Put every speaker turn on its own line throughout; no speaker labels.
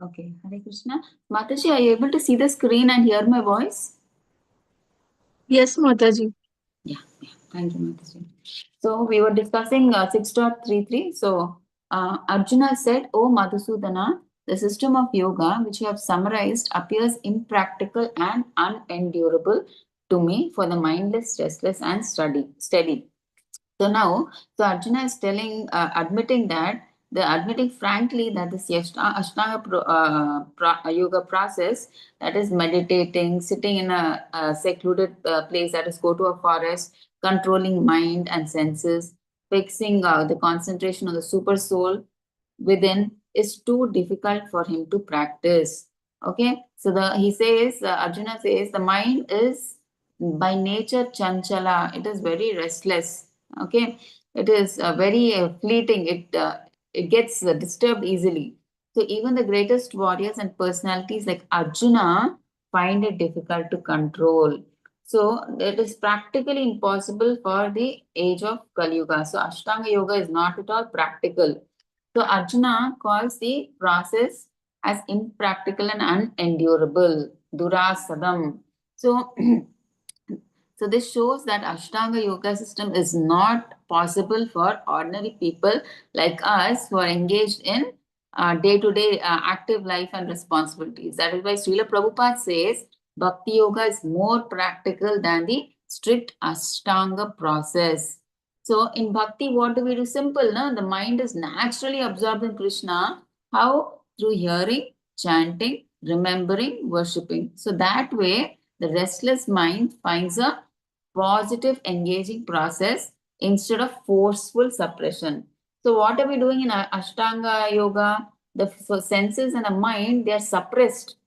Okay, Hare Krishna. Mataji, are you able to see the screen and hear my voice?
Yes, Mataji.
Yeah. Thank you, Mataji. So we were discussing 6.33. So Arjuna said, "O Madhusudana, the system of yoga which you have summarized appears impractical and unendurable to me for the mindless, restless, and steady. So now, so Arjuna is admitting frankly that this Ashtanga yoga process, that is meditating, sitting in a secluded place, that is go to a forest, controlling mind and senses, fixing the concentration on the super soul within, is too difficult for him to practice. Okay, so Arjuna says the mind is by nature chanchala, it is very restless. Okay, it is very fleeting, it gets disturbed easily. So even the greatest warriors and personalities like Arjuna find it difficult to control. So it is practically impossible for the age of Kali Yuga. So Ashtanga yoga is not at all practical. So Arjuna calls the process as impractical and unendurable, durasadam. So So this shows that Ashtanga yoga system is not possible for ordinary people like us who are engaged in day-to-day active life and responsibilities. That is why Srila Prabhupada says Bhakti yoga is more practical than the strict Ashtanga process. So in Bhakti, what do we do? Simple, no? The mind is naturally absorbed in Krishna. How? Through hearing, chanting, remembering, worshipping. So that way, the restless mind finds a positive engaging process instead of forceful suppression. So what are we doing in Ashtanga yoga? The senses and the mind, they are suppressed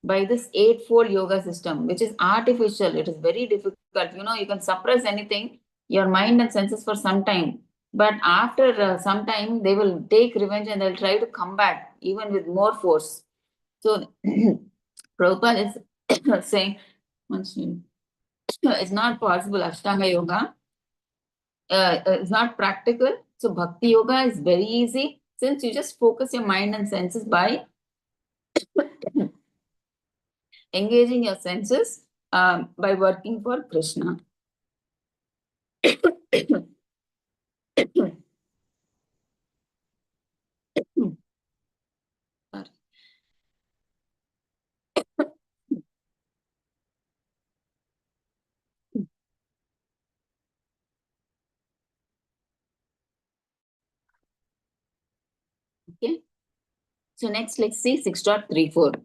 by this eightfold yoga system, which is artificial. It is very difficult. You know, you can suppress anything, your mind and senses for some time. But after some time, they will take revenge and they'll try to come back even with more force. So Prabhupada is saying, it's not possible. Ashtanga yoga is not practical. So Bhakti yoga is very easy since you just focus your mind and senses by engaging your senses by working for Krishna. Sorry. Okay. So next, let's see 6.34.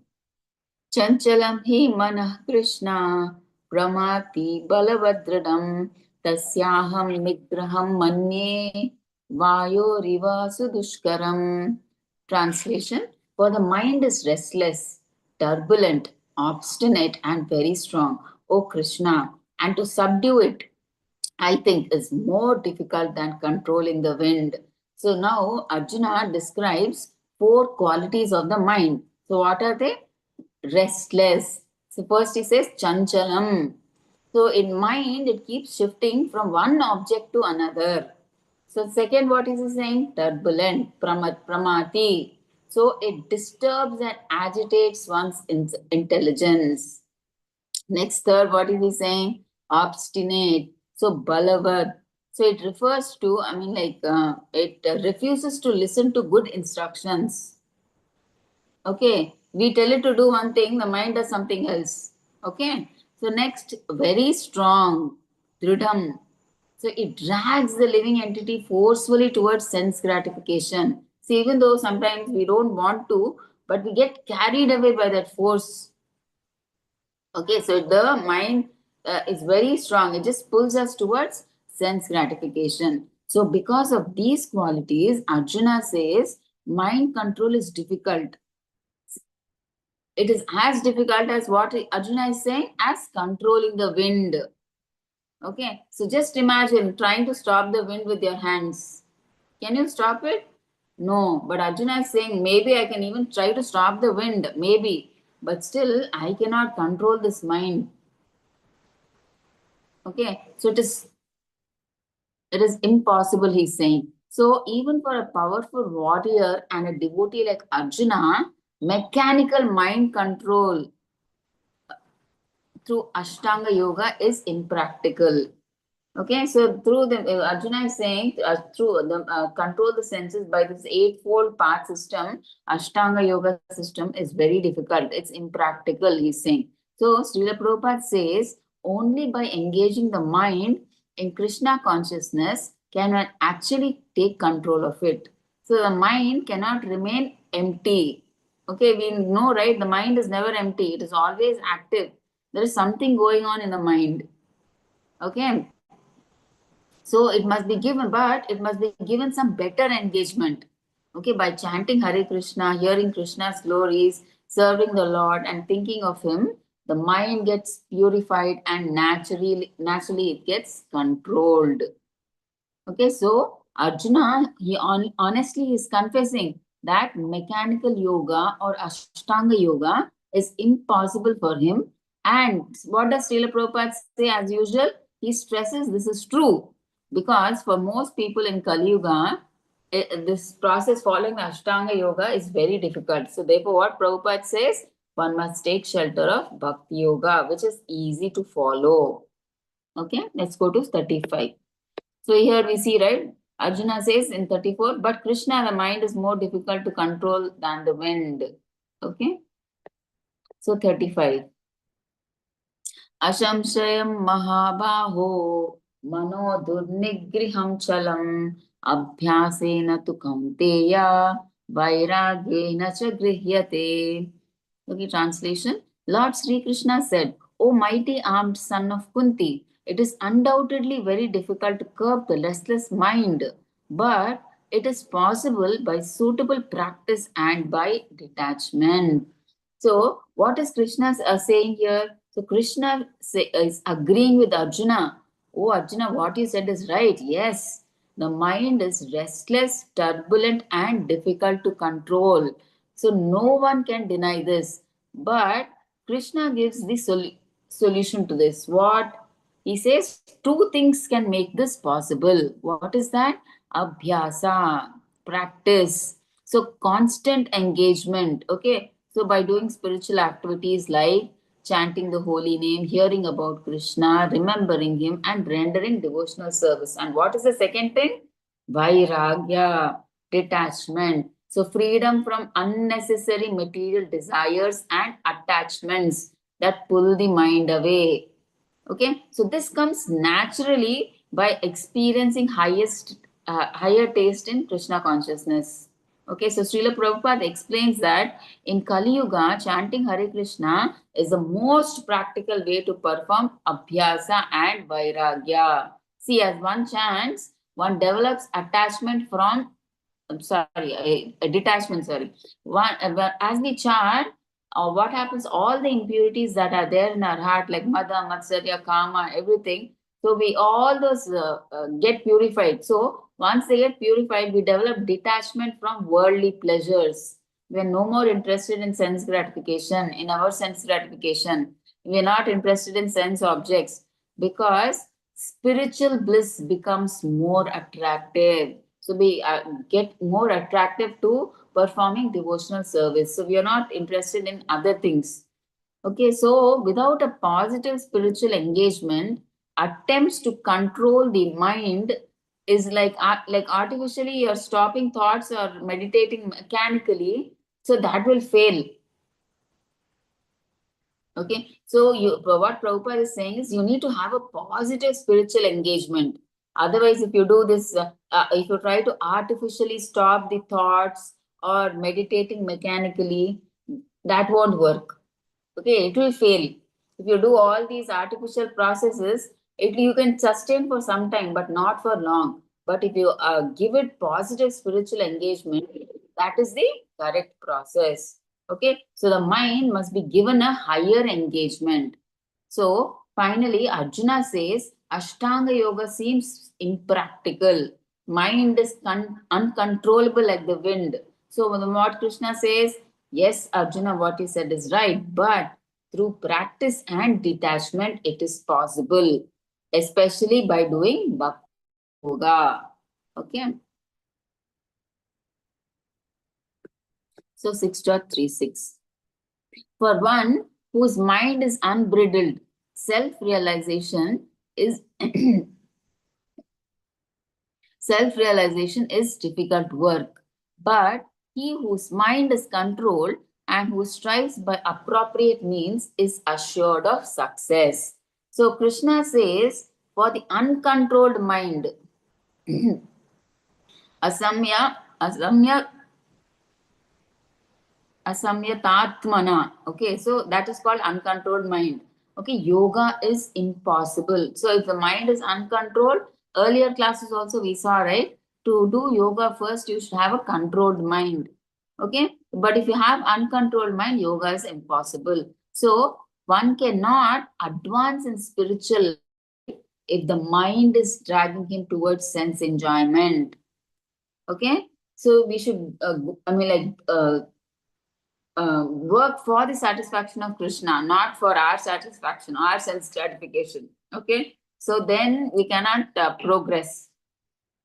Chanchalam hi manah Krishna pramati balavadradam tasyaham nigraham manye vayoriva sudushkaram. Translation: for the mind is restless, turbulent, obstinate, and very strong, O Krishna, and to subdue it, I think, is more difficult than controlling the wind. So now Arjuna describes four qualities of the mind. So what are they? Restless. So first he says chanchalam. So in mind, it keeps shifting from one object to another. So second, what is he saying? Turbulent, pramati. So it disturbs and agitates one's intelligence. Next, third, what is he saying? Obstinate. So balavad. So it refers to, it refuses to listen to good instructions. Okay, we tell it to do one thing, the mind does something else. Okay, so next, very strong, dridham. So it drags the living entity forcefully towards sense gratification. See, even though sometimes we don't want to, but we get carried away by that force. Okay, so the mind is very strong. It just pulls us towards sense gratification. So because of these qualities, Arjuna says mind control is difficult. It is as difficult as what Arjuna is saying as controlling the wind. Okay, so just imagine trying to stop the wind with your hands. Can you stop it? No, but Arjuna is saying maybe I can even try to stop the wind, maybe, but still I cannot control this mind. Okay, so it is impossible, he's saying. So even for a powerful warrior and a devotee like Arjuna, mechanical mind control through Ashtanga Yoga is impractical. Okay, so through the Arjuna is saying through the control the senses by this eightfold path system, Ashtanga Yoga system is very difficult. It's impractical, he's saying. So Srila Prabhupada says only by engaging the mind in Krishna consciousness can one actually take control of it. So the mind cannot remain empty. Okay, we know, right? The mind is never empty. It is always active. There is something going on in the mind. Okay, so it must be given, but it must be given some better engagement. Okay, by chanting Hare Krishna, hearing Krishna's glories, serving the Lord, and thinking of Him, the mind gets purified and naturally it gets controlled. Okay, so Arjuna, honestly is confessing that mechanical yoga or Ashtanga yoga is impossible for him. And what does Srila Prabhupada say as usual? He stresses this is true because for most people in Kali Yuga, this process following the Ashtanga yoga is very difficult. So therefore, what Prabhupada says, one must take shelter of Bhakti yoga, which is easy to follow. Okay, let's go to 35. So here we see, right? Arjuna says in 34, but Krishna, the mind is more difficult to control than the wind. Okay. So 35. Ashamshayam mahabaho mano durnigriham chalam abhyasena tu kaunteya vairagena cha grihyate. Okay, translation. Lord Sri Krishna said, O mighty armed son of Kunti, it is undoubtedly very difficult to curb the restless mind, but it is possible by suitable practice and by detachment. So, what is Krishna saying here? So, Krishna is agreeing with Arjuna. Oh, Arjuna, what you said is right. Yes, the mind is restless, turbulent, and difficult to control. So, no one can deny this. But Krishna gives the solution to this. What? He says two things can make this possible. What is that? Abhyasa, practice. So constant engagement. Okay. So by doing spiritual activities like chanting the holy name, hearing about Krishna, remembering him, and rendering devotional service. And what is the second thing? Vairagya, detachment. So freedom from unnecessary material desires and attachments that pull the mind away. Okay, so this comes naturally by experiencing higher taste in Krishna consciousness. Okay, so Srila Prabhupada explains that in Kali Yuga, chanting Hare Krishna is the most practical way to perform Abhyasa and Vairagya. See, as one chants, one develops attachment from, a detachment, sorry. As we chant, what happens, all the impurities that are there in our heart, like Mada, Matsarya, Kama, everything, so we all those get purified. So once they get purified, we develop detachment from worldly pleasures. We are no more interested in sense gratification, in our sense gratification. We are not interested in sense objects because spiritual bliss becomes more attractive. So we get more attractive to performing devotional service. So we are not interested in other things. Okay, so without a positive spiritual engagement, attempts to control the mind is like artificially you're stopping thoughts or meditating mechanically. So that will fail. Okay, so what Prabhupada is saying is you need to have a positive spiritual engagement. Otherwise, if you do this, if you try to artificially stop the thoughts or meditating mechanically, that won't work. Okay, it will fail. If you do all these artificial processes, you can sustain for some time, but not for long. But if you give it positive spiritual engagement, that is the correct process. Okay, so the mind must be given a higher engagement. So finally, Arjuna says Ashtanga Yoga seems impractical. Mind is uncontrollable like the wind. So what Krishna says, yes, Arjuna, what he said is right, but through practice and detachment, it is possible, especially by doing Bhakti Yoga. Okay. So 6.36. For one whose mind is unbridled, self-realization is self-realization is difficult work. But he whose mind is controlled and who strives by appropriate means is assured of success. So Krishna says, for the uncontrolled mind, asamya asamyatatmana. Okay, so that is called uncontrolled mind. Okay, yoga is impossible. So if the mind is uncontrolled, earlier classes also we saw, right? To do yoga first, you should have a controlled mind. Okay, but if you have uncontrolled mind, yoga is impossible. So one cannot advance in spiritual if the mind is dragging him towards sense enjoyment. Okay, so we should, work for the satisfaction of Krishna, not for our satisfaction, our sense gratification. Okay, so then we cannot progress.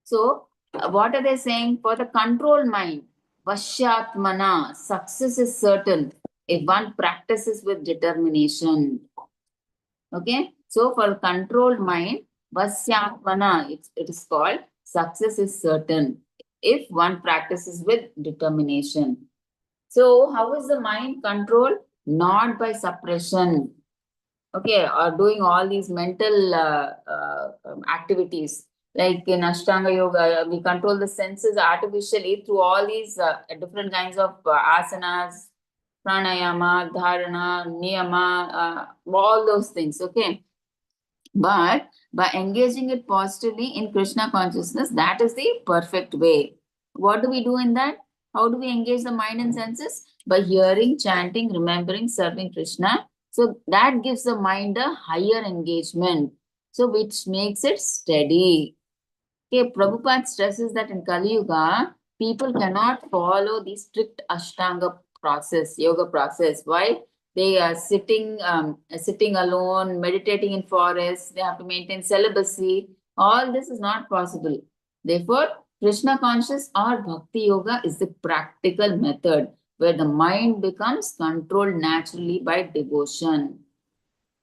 So, what are they saying? For the control mind, Vashyatmana, success is certain if one practices with determination. Okay, so for controlled mind, Vasyatmana, it is called, success is certain if one practices with determination. So, how is the mind controlled? Not by suppression, okay, or doing all these mental activities. Like in Ashtanga Yoga, we control the senses artificially through all these different kinds of asanas, pranayama, dharana, niyama, all those things, okay. But by engaging it positively in Krishna consciousness, that is the perfect way. What do we do in that? How do we engage the mind and senses? By hearing, chanting, remembering, serving Krishna. So that gives the mind a higher engagement. So which makes it steady. Okay, Prabhupada stresses that in Kali Yuga, people cannot follow the strict Ashtanga process, yoga process. Why? They are sitting alone, meditating in forests. They have to maintain celibacy. All this is not possible. Therefore, Krishna conscious or Bhakti Yoga is the practical method where the mind becomes controlled naturally by devotion.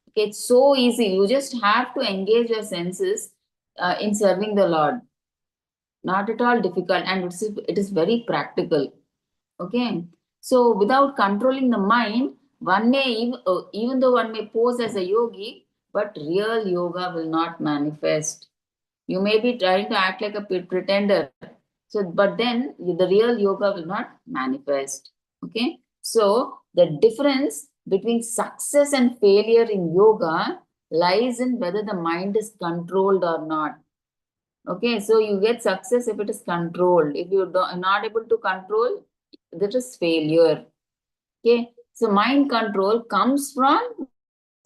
Okay, it's so easy. You just have to engage your senses in serving the Lord. Not at all difficult, and it is very practical. Okay, so without controlling the mind, one may even though one may pose as a yogi, but real yoga will not manifest. You may be trying to act like a pretender, so but then the real yoga will not manifest. Okay, so the difference between success and failure in yoga lies in whether the mind is controlled or not. Okay, so you get success if it is controlled. If you are not able to control, that is failure. Okay, so mind control comes from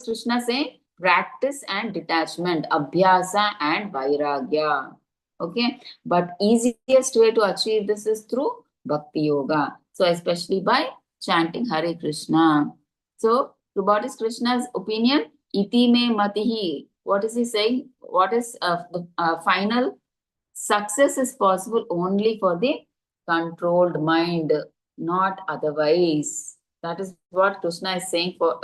Krishna saying practice and detachment, abhyasa and vairagya. Okay, but easiest way to achieve this is through bhakti yoga. So especially by chanting Hare Krishna. So what is Krishna's opinion? Iti me matihi. What is he saying? What is the final? Success is possible only for the controlled mind, not otherwise. That is what Krishna is saying for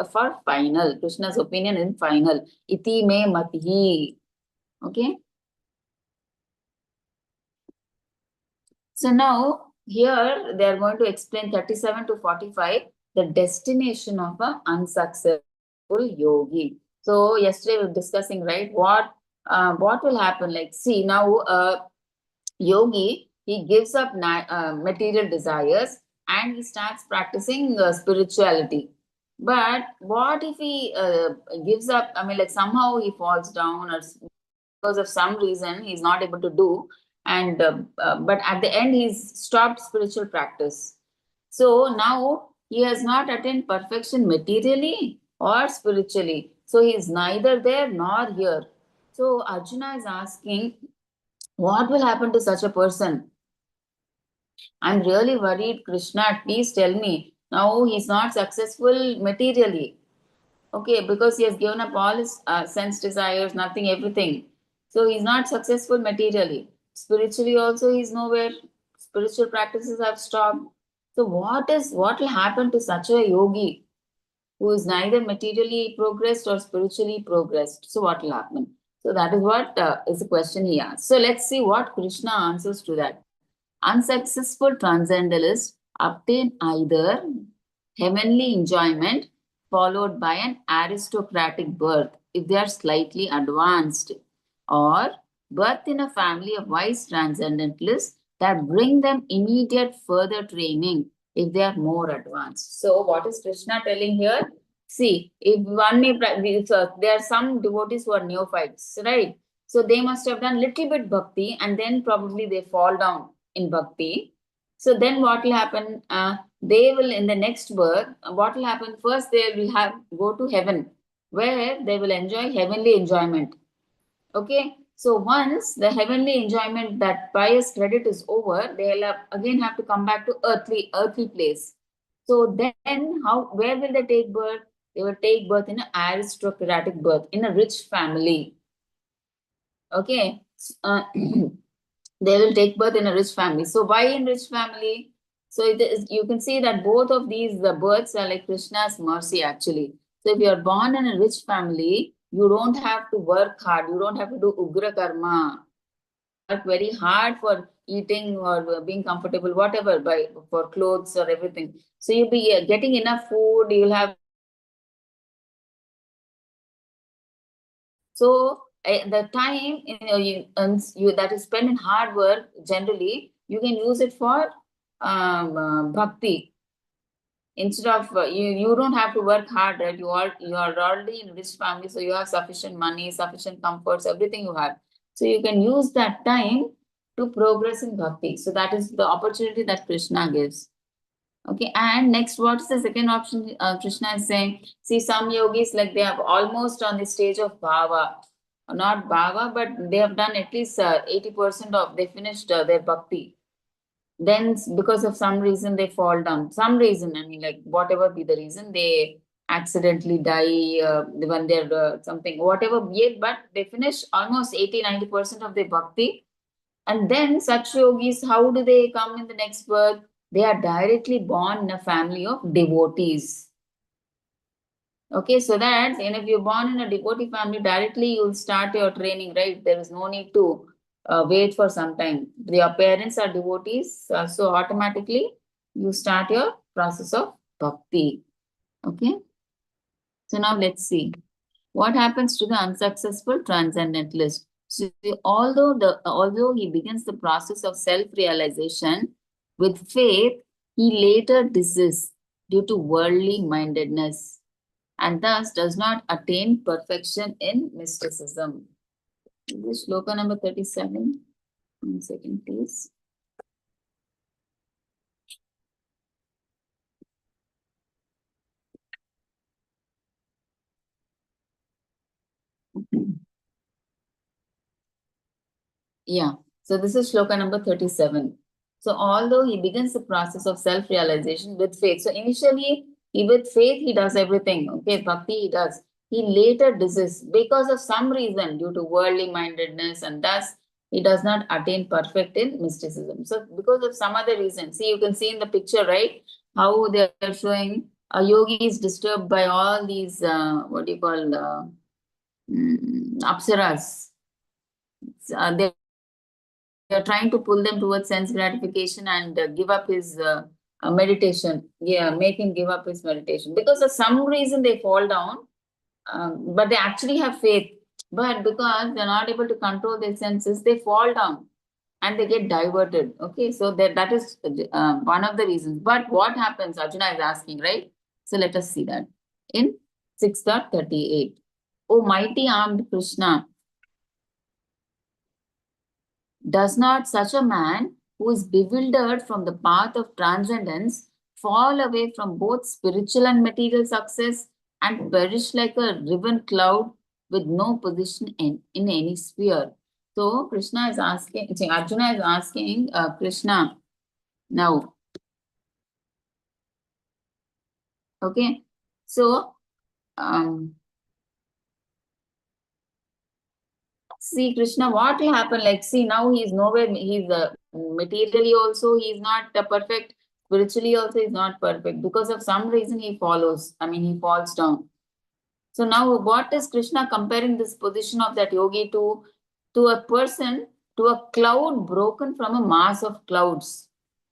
final. Krishna's opinion in final. Iti me matihi. Okay. So now here they are going to explain 37 to 45, the destination of an unsuccessful yogi. So yesterday we were discussing, right, what will happen. Like, see now, yogi, he gives up material desires and he starts practicing spirituality. But what if he gives up? I mean, like somehow he falls down, or because of some reason he's not able to do, and but at the end he's stopped spiritual practice. So now he has not attained perfection materially or spiritually. So he is neither there nor here. So Arjuna is asking, what will happen to such a person? I'm really worried, Krishna. Please tell me. Now he's not successful materially. Okay, because he has given up all his sense desires, nothing, everything. So he's not successful materially. Spiritually, also, he's nowhere. Spiritual practices have stopped. So what will happen to such a yogi who is neither materially progressed or spiritually progressed? So what will happen? So that is what is the question he asked. So let's see what Krishna answers to that. Unsuccessful transcendentalists obtain either heavenly enjoyment followed by an aristocratic birth if they are slightly advanced, or birth in a family of wise transcendentalists that bring them immediate further training if they are more advanced. So, what is Krishna telling here? See, if one there are some devotees who are neophytes, right? So they must have done little bit bhakti and then probably they fall down in bhakti. So then what will happen? They will in the next birth, what will happen? First they will have go to heaven where they will enjoy heavenly enjoyment. Okay. So once the heavenly enjoyment, that pious credit is over, they'll again have to come back to earthly place. So then how where will they take birth? They will take birth in an aristocratic birth, in a rich family. Okay. They will take birth in a rich family. So why in rich family? So it is, you can see that both of these the births are like Krishna's mercy actually. So if you are born in a rich family, you don't have to work hard. You don't have to do ugra karma. Work very hard for eating or being comfortable, whatever, by for clothes or everything. So you'll be getting enough food. You'll have. So the time you that is spent in hard work, generally you can use it for bhakti. Instead of you don't have to work hard, right? You are already in rich family, so you have sufficient money, sufficient comforts, everything you have. So you can use that time to progress in bhakti. So that is the opportunity that Krishna gives. Okay, and next, what's the second option? Krishna is saying, see, some yogis, like they have almost on the stage of bhava, not bhava, but they have done at least 80% of, they finished their bhakti. Then, because of some reason, they fall down. Some reason, I mean, like whatever be the reason, they accidentally die when they're something, whatever be it, but they finish almost 80-90% of their bhakti. And then such yogis, how do they come in the next birth? They are directly born in a family of devotees. Okay, so that, and if you're born in a devotee family, directly you'll start your training, right? There is no need to wait for some time. Your parents are devotees, so automatically you start your process of bhakti. Okay, so now let's see. What happens to the unsuccessful transcendentalist? So although he begins the process of self-realization with faith, he later desists due to worldly mindedness and thus does not attain perfection in mysticism. This is shloka number 37. 1 second, please. Yeah. So this is shloka number 37. So although he begins the process of self-realization with faith. So initially, with faith, he does everything. Okay, bhakti he does. He later desists because of some reason due to worldly mindedness, and thus he does not attain perfect in mysticism. So because of some other reason, see, you can see in the picture, right, how they are showing a yogi is disturbed by all these, what do you call, apsaras. They're trying to pull them towards sense gratification and give up his meditation. Yeah, make him give up his meditation. Because of some reason they fall down, but they actually have faith. But because they're not able to control their senses, they fall down and they get diverted. Okay, so that is one of the reasons. But what happens? Arjuna is asking, right? So let us see that in 6.38. O mighty armed Krishna, does not such a man who is bewildered from the path of transcendence fall away from both spiritual and material success and perish like a riven cloud with no position in any sphere? So Krishna is asking, Arjuna is asking Krishna now. Okay, so see, Krishna, what will happen? Like, see, now he's nowhere, he's materially also, he's not perfect. Spiritually also is not perfect. Because of some reason he falls down. So now what is Krishna comparing this position of that yogi to a person, to a cloud broken from a mass of clouds.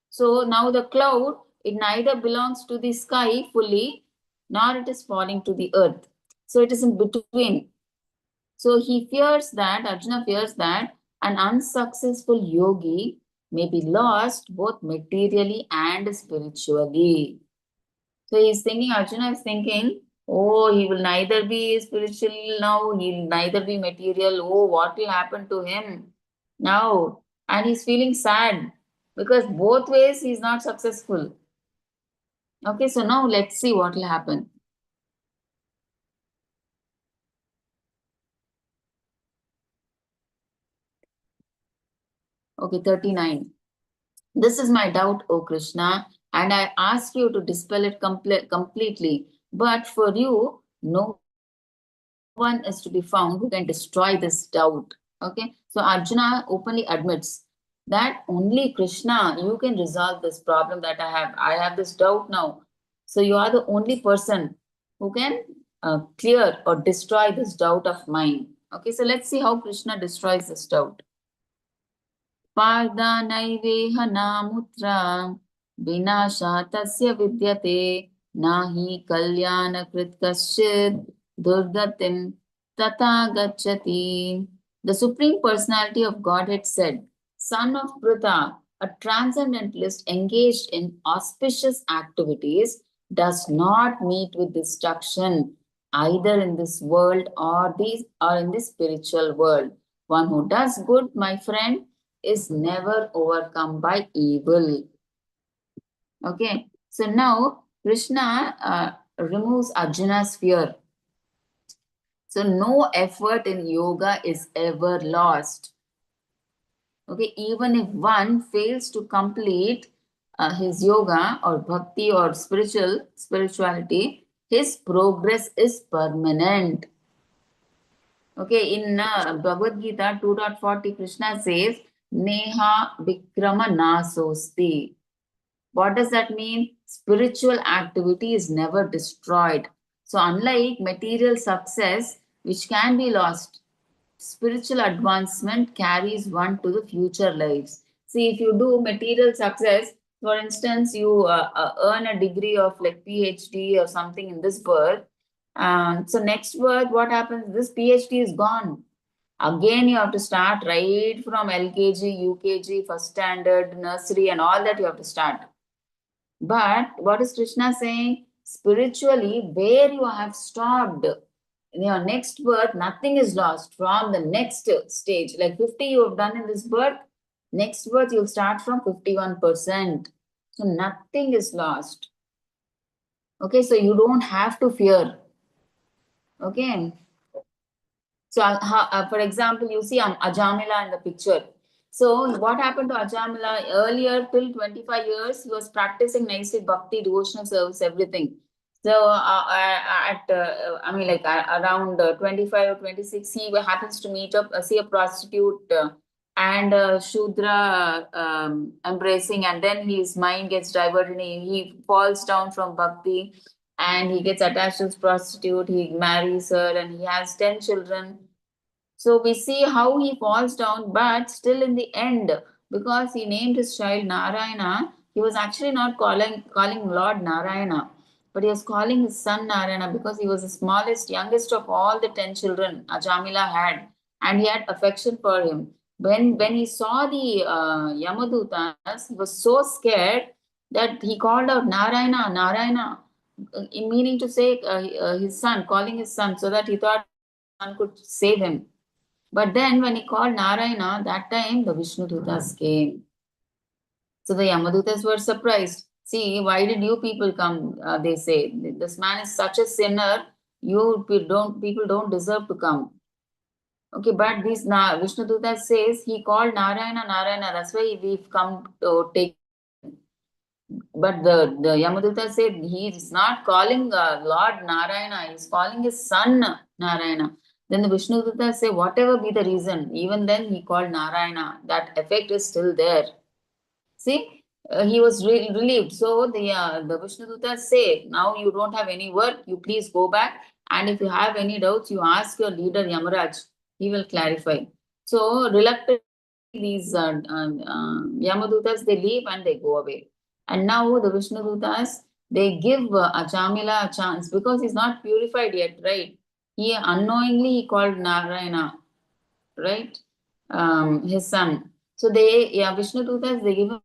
So now the cloud, it neither belongs to the sky fully, nor it is falling to the earth. So it is in between. So he fears that, Arjuna fears that an unsuccessful yogi may be lost both materially and spiritually. So he's thinking, Arjuna is thinking, oh, he will neither be spiritual now, he'll neither be material. Oh, what will happen to him now? And he's feeling sad because both ways he's not successful. Okay, so now let's see what will happen. Okay, 39. This is my doubt, O Krishna, and I ask you to dispel it completely. But for you, no one is to be found who can destroy this doubt. Okay, so Arjuna openly admits that only Krishna, you can resolve this problem that I have. I have this doubt now. So you are the only person who can clear or destroy this doubt of mine. Okay, so let's see how Krishna destroys this doubt. पार्थानैवेह नामुत्रा विनाशा तस्य विद्यते नाहि कल्याणकृत् कश्चित् दुर्गतिं तथा गच्छति. The Supreme Personality of Godhead said, Son of Pritha, a transcendentalist engaged in auspicious activities does not meet with destruction either in this world or in the spiritual world. One who does good, my friend, is never overcome by evil. Okay, so now Krishna removes Arjuna's fear. So no effort in yoga is ever lost. Okay, even if one fails to complete his yoga or bhakti or spirituality, his progress is permanent. Okay, in Bhagavad Gita 2.40, Krishna says, Neha Vikrama Nasosti. What does that mean? Spiritual activity is never destroyed. So, unlike material success, which can be lost, spiritual advancement carries one to the future lives. See, if you do material success, for instance, you earn a degree of like PhD or something in this birth, so next birth, what happens? This PhD is gone. Again, you have to start right from LKG, UKG, first standard, nursery, and all that you have to start. But what is Krishna saying? Spiritually, where you have stopped, in your next birth, nothing is lost from the next stage. Like 50 you have done in this birth, next birth you'll start from 51%. So nothing is lost. Okay, so you don't have to fear. Okay. So, for example, you see Ajamila in the picture. So, what happened to Ajamila? Earlier, till 25 years, he was practicing nicely bhakti, devotional service, everything. So, around 25 or 26, he happens to meet up, see a prostitute and Shudra embracing, and then his mind gets diverted. He falls down from bhakti and he gets attached to this prostitute. He marries her and he has 10 children. So we see how he falls down, but still in the end, because he named his child Narayana, he was actually not calling Lord Narayana, but he was calling his son Narayana because he was the smallest, youngest of all the 10 children Ajamila had, and he had affection for him. When he saw the Yamadutas, he was so scared that he called out Narayana, Narayana, meaning to say his son, calling his son, so that he thought his son could save him. But then when he called Narayana, that time the Vishnu Dutas came. So the Yamadutas were surprised. See, why did you people come? They say, this man is such a sinner, people don't deserve to come. Okay, but this Vishnu Dutas says he called Narayana, Narayana, that's why we've come to take him. But the Yamaduta said he is not calling Lord Narayana, he is calling his son Narayana. Then the Vishnu Dutta say, whatever be the reason, even then he called Narayana. That effect is still there. See? he was relieved. So the Vishnudutas say, now you don't have any work, you please go back. And if you have any doubts, you ask your leader Yamaraj, he will clarify. So reluctantly, these Yamadutas, they leave and they go away. And now the Vishnudutas, they give Achamila a chance because he's not purified yet, right? He unknowingly he called Narayana, right? His son. So Vishnudutas, they give him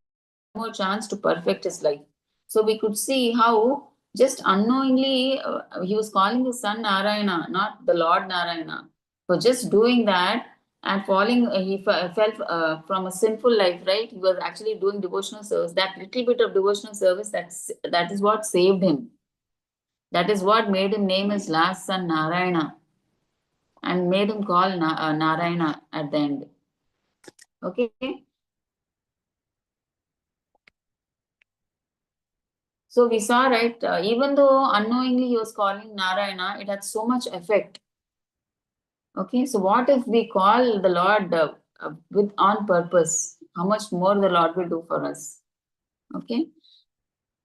more chance to perfect his life. So we could see how just unknowingly he was calling his son Narayana, not the Lord Narayana. For just doing that and falling, he fell from a sinful life, right? He was actually doing devotional service. That little bit of devotional service, that is what saved him. That is what made him name his last son Narayana and made him call Narayana at the end. Okay. So we saw, right, even though unknowingly he was calling Narayana, it had so much effect. Okay, so what if we call the Lord with on purpose? How much more the Lord will do for us? Okay.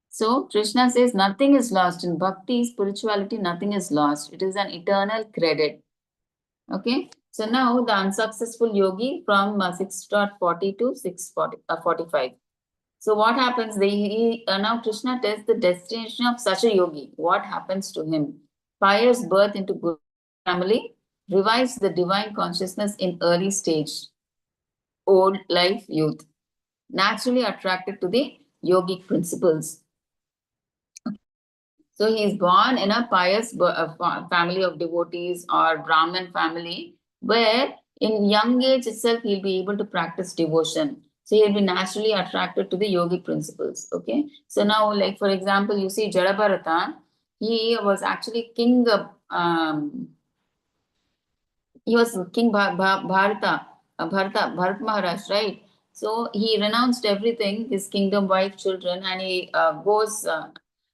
So Krishna says nothing is lost. In bhakti, spirituality, nothing is lost. It is an eternal credit. Okay. So now the unsuccessful yogi from 6.40 to 6:45. So what happens? Now Krishna tells the destination of such a yogi. What happens to him? Pious birth into good family, revives the divine consciousness in early stage, old life, youth. Naturally attracted to the yogic principles. So he is born in a pious family of devotees or Brahmin family, where in young age itself he'll be able to practice devotion. So he'll be naturally attracted to the yogic principles. Okay. So now, like for example, you see Jadabharata, he was actually king of he was King Bharat Maharaj, right? So he renounced everything, his kingdom, wife, children, and he goes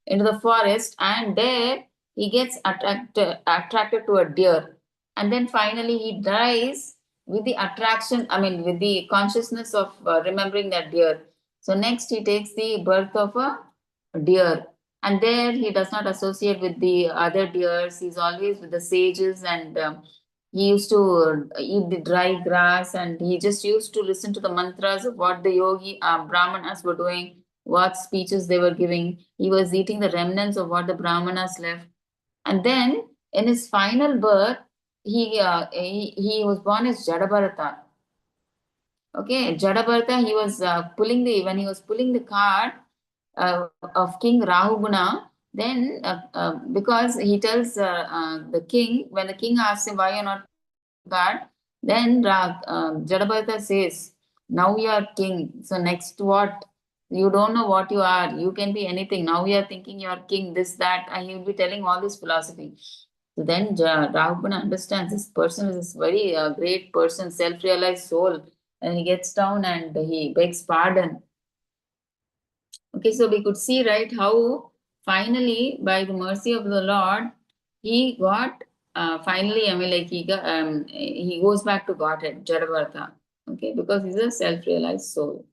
into the forest, and there he gets attracted to a deer, and then finally he dies with the attraction. I mean, with the consciousness of remembering that deer. So next he takes the birth of a deer, and there he does not associate with the other deers. He's always with the sages and. He used to eat the dry grass, and he just used to listen to the mantras of what the yogi brahmanas were doing, what speeches they were giving. He was eating the remnants of what the brahmanas left. And then in his final birth, he was born as Jadabharata. Okay, Jadabharata, he was when he was pulling the card of King Rahuguna, then because he tells the king, when the king asks him why you're not card, then Jadabharata says, now you are king. So next what? You don't know what you are. You can be anything. Now you are thinking you are king, this, that, and he will be telling all this philosophy. So then Rahuguna understands this person is this very great person, self-realized soul. And he gets down and he begs pardon. Okay, so we could see, right, how finally, by the mercy of the Lord, he got finally, I mean, like he goes back to Godhead, Jadavartha. Okay, because he's a self-realized soul.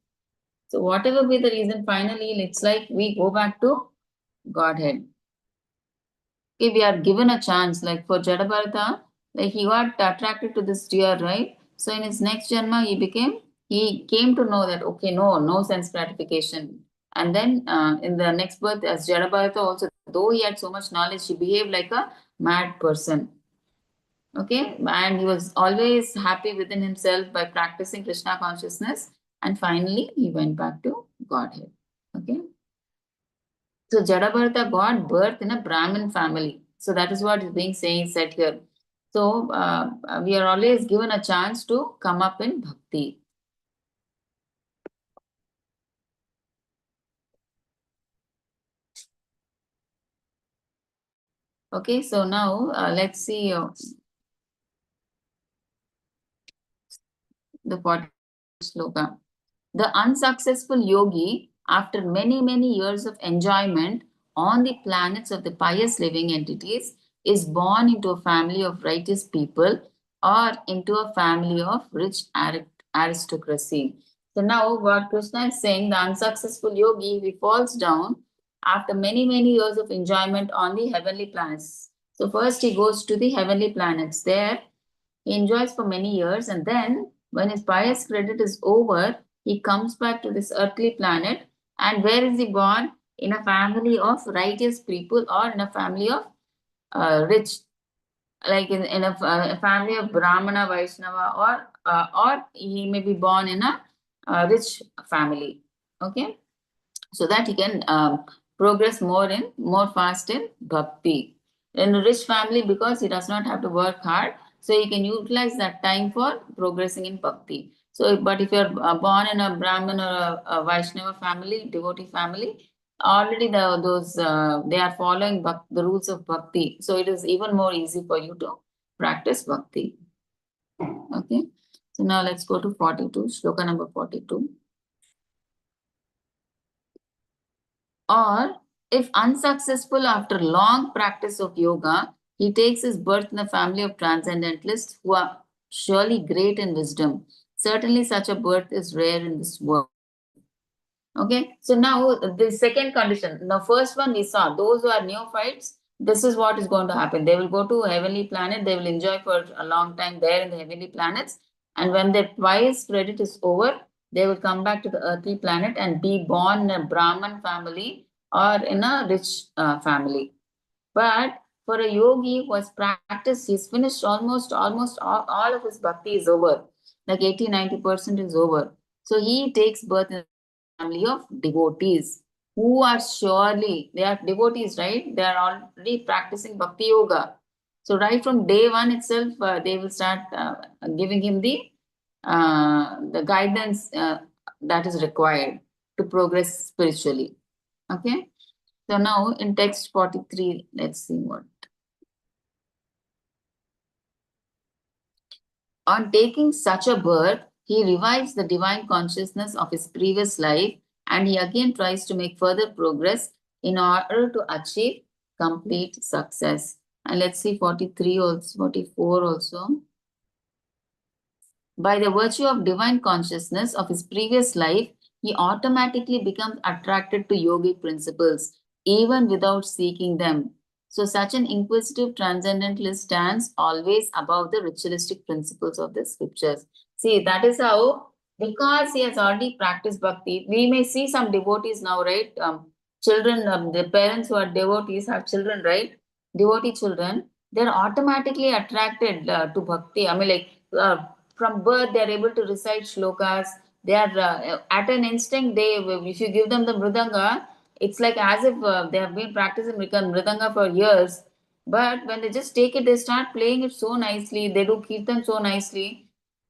So whatever be the reason, finally, it's like we go back to Godhead. Okay, we are given a chance, like for Jadavartha, like he got attracted to this deer, right? So in his next Janma, he came to know that, okay, no sense gratification. And then in the next birth, as Jadabharata also, though he had so much knowledge, he behaved like a mad person. Okay, and he was always happy within himself by practicing Krishna consciousness. And finally, he went back to Godhead. Okay. So Jadabharata got birth in a Brahmin family. So that is what is being said here. So we are always given a chance to come up in bhakti. Okay, so now let's see the 40th sloka. The unsuccessful yogi, after many years of enjoyment on the planets of the pious living entities, is born into a family of righteous people or into a family of rich aristocracy. So now what Krishna is saying, the unsuccessful yogi, he falls down after many, many years of enjoyment on the heavenly planets. So first he goes to the heavenly planets. There he enjoys for many years, and then when his pious credit is over, he comes back to this earthly planet. And where is he born? In a family of righteous people, or in a family of rich, like in a family of Brahmana, Vaishnava, or he may be born in a rich family. Okay, so that he can progress more fast in bhakti. In a rich family, because he does not have to work hard, so he can utilize that time for progressing in bhakti. So, but if you're born in a Brahmin or a Vaishnava family, devotee family, already those they are following the rules of bhakti. So it is even more easy for you to practice bhakti. Okay. So now let's go to 42, shloka number 42. Or if unsuccessful after long practice of yoga, he takes his birth in a family of transcendentalists who are surely great in wisdom. Certainly, such a birth is rare in this world. Okay, so now the second condition. Now, first one we saw, those who are neophytes, this is what is going to happen. They will go to a heavenly planet, they will enjoy for a long time there in the heavenly planets. And when their twice credit is over, they will come back to the earthly planet and be born in a Brahman family or in a rich family. But for a yogi who has practiced, he's finished almost all of his bhakti is over. Like 80-90% is over. So he takes birth in family of devotees who are surely, they are devotees, right? They are already practicing bhakti yoga. So right from day one itself, they will start giving him the guidance that is required to progress spiritually. Okay. So now in text 43, let's see what. On taking such a birth, he revives the divine consciousness of his previous life, and he again tries to make further progress in order to achieve complete success. And let's see 43 also, 44 also. By the virtue of divine consciousness of his previous life, he automatically becomes attracted to yogic principles, even without seeking them. So, such an inquisitive transcendentalist stands always above the ritualistic principles of the scriptures. See, that is how, because he has already practiced bhakti, we may see some devotees now, right? Children, the parents who are devotees have children, right? Devotee children, they're automatically attracted to bhakti. I mean, like, from birth they are able to recite shlokas. They are at an instinct, they, if you give them the mridanga, it's like as if they have been practicing mridanga for years. But when they just take it, they start playing it so nicely, they do kirtan so nicely,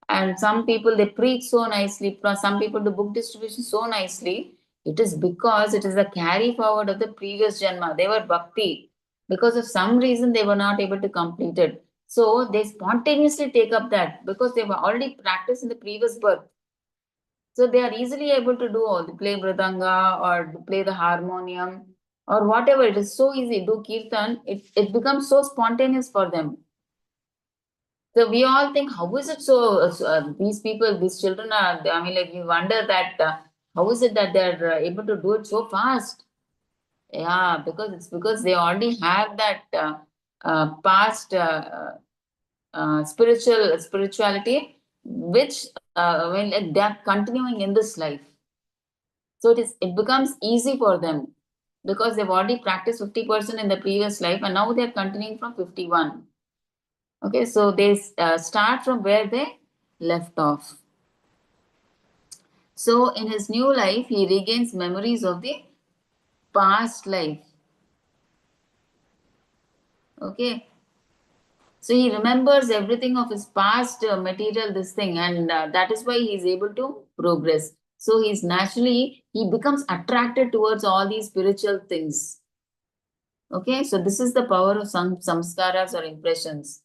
and some people they preach so nicely, some people do book distribution so nicely. It is because it is a carry forward of the previous janma. They were bhakti, because of some reason they were not able to complete it, so they spontaneously take up that because they were already practiced in the previous birth. So they are easily able to do all the play mridanga or to play the harmonium or whatever. It is so easy. Do kirtan. It becomes so spontaneous for them. So we all think, how is it so? These people, these children are. I mean, like we wonder that how is it that they're able to do it so fast? Yeah, because it's because they already have that past spirituality, which when like they are continuing in this life. So it becomes easy for them because they've already practiced 50% in the previous life, and now they're continuing from 51. Okay, so they start from where they left off. So in his new life, he regains memories of the past life. Okay, so he remembers everything of his past material, this thing, and that is why he is able to progress. So he's naturally, he becomes attracted towards all these spiritual things. Okay, so this is the power of some samskaras or impressions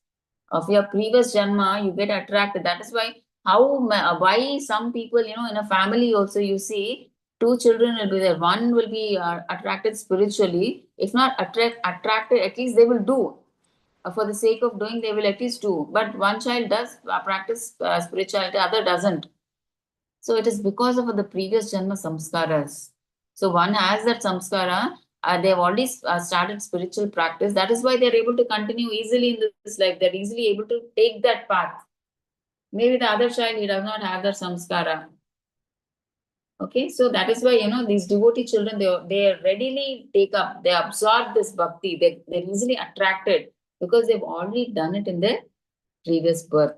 of your previous janma. You get attracted. That is why why some people, in a family also you see two children will be there. One will be attracted spiritually. If not attracted, at least they will do. For the sake of doing, they will at least do. But one child does practice spirituality, other doesn't. So it is because of the previous janma samskaras. So one has that samskara, they've already started spiritual practice. That is why they're able to continue easily in this life. They're easily able to take that path. Maybe the other child, he does not have that samskara. Okay, so that is why, these devotee children, they readily take up, they absorb this bhakti, they're easily attracted because they've already done it in their previous birth.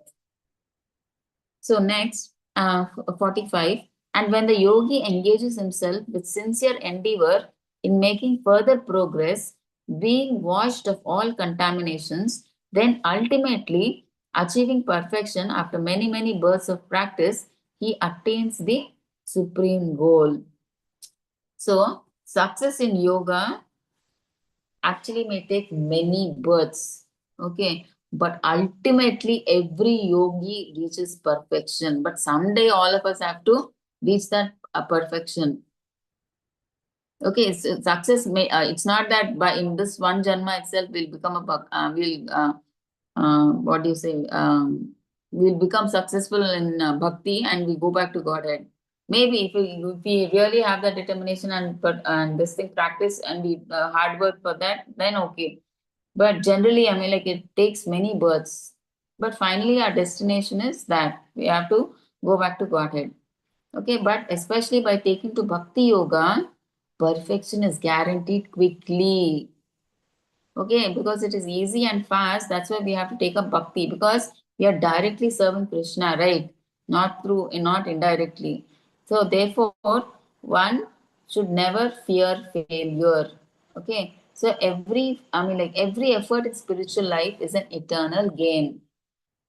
So next, 45, and when the yogi engages himself with sincere endeavor in making further progress, being washed of all contaminations, then ultimately achieving perfection after many, many births of practice, he attains the supreme goal. So, success in yoga actually may take many births. Okay. But ultimately, every yogi reaches perfection. But someday, all of us have to reach that perfection. Okay. So success may, it's not that by in this one janma itself we'll become what do you say? We'll become successful in bhakti and we go back to Godhead. Maybe if we really have the determination and this thing practice and we hard work for that, then okay. But generally, I mean, like it takes many births. But finally, our destination is that we have to go back to Godhead. Okay, but especially by taking to Bhakti Yoga, perfection is guaranteed quickly. Okay, because it is easy and fast. That's why we have to take up Bhakti because we are directly serving Krishna, right? Not indirectly. So therefore, one should never fear failure. Okay, so every effort in spiritual life is an eternal gain.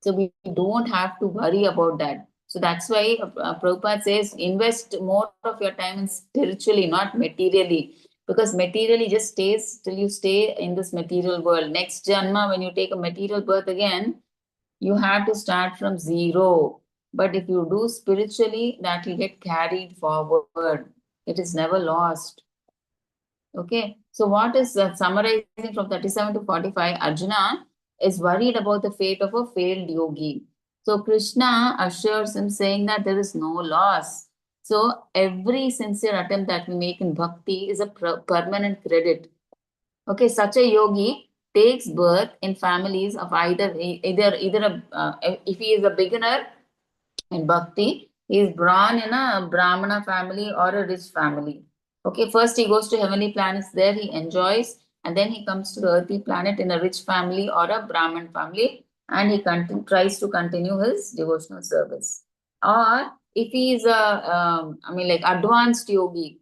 So we don't have to worry about that. So that's why Prabhupada says invest more of your time in spiritually, not materially. Because materially just stays till you stay in this material world. Next Janma, when you take a material birth again, you have to start from zero. But if you do spiritually, that will get carried forward. It is never lost. Okay, so what is summarizing from 37 to 45? Arjuna is worried about the fate of a failed yogi. So Krishna assures him, saying that there is no loss. So every sincere attempt that we make in bhakti is a permanent credit. Okay, such a yogi takes birth in families of either if he is a beginner in bhakti, he is born in a Brahmana family or a rich family. Okay, first he goes to heavenly planets, there he enjoys, and then he comes to the earthly planet in a rich family or a Brahman family, and he tries to continue his devotional service. Or if he is like advanced yogi,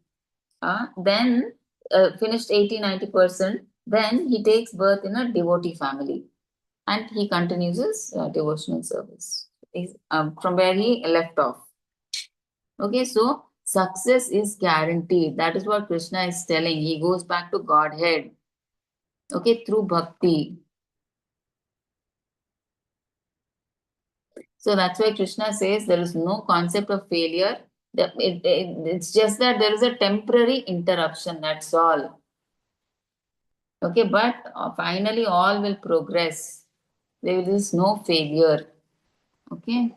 then finished 80-90%, then he takes birth in a devotee family and he continues his devotional service from where he left off. Okay, so success is guaranteed. That is what Krishna is telling. He goes back to Godhead. Okay, through bhakti. So that's why Krishna says there is no concept of failure. It's just that there is a temporary interruption. That's all. Okay, but finally all will progress. There is no failure. Okay.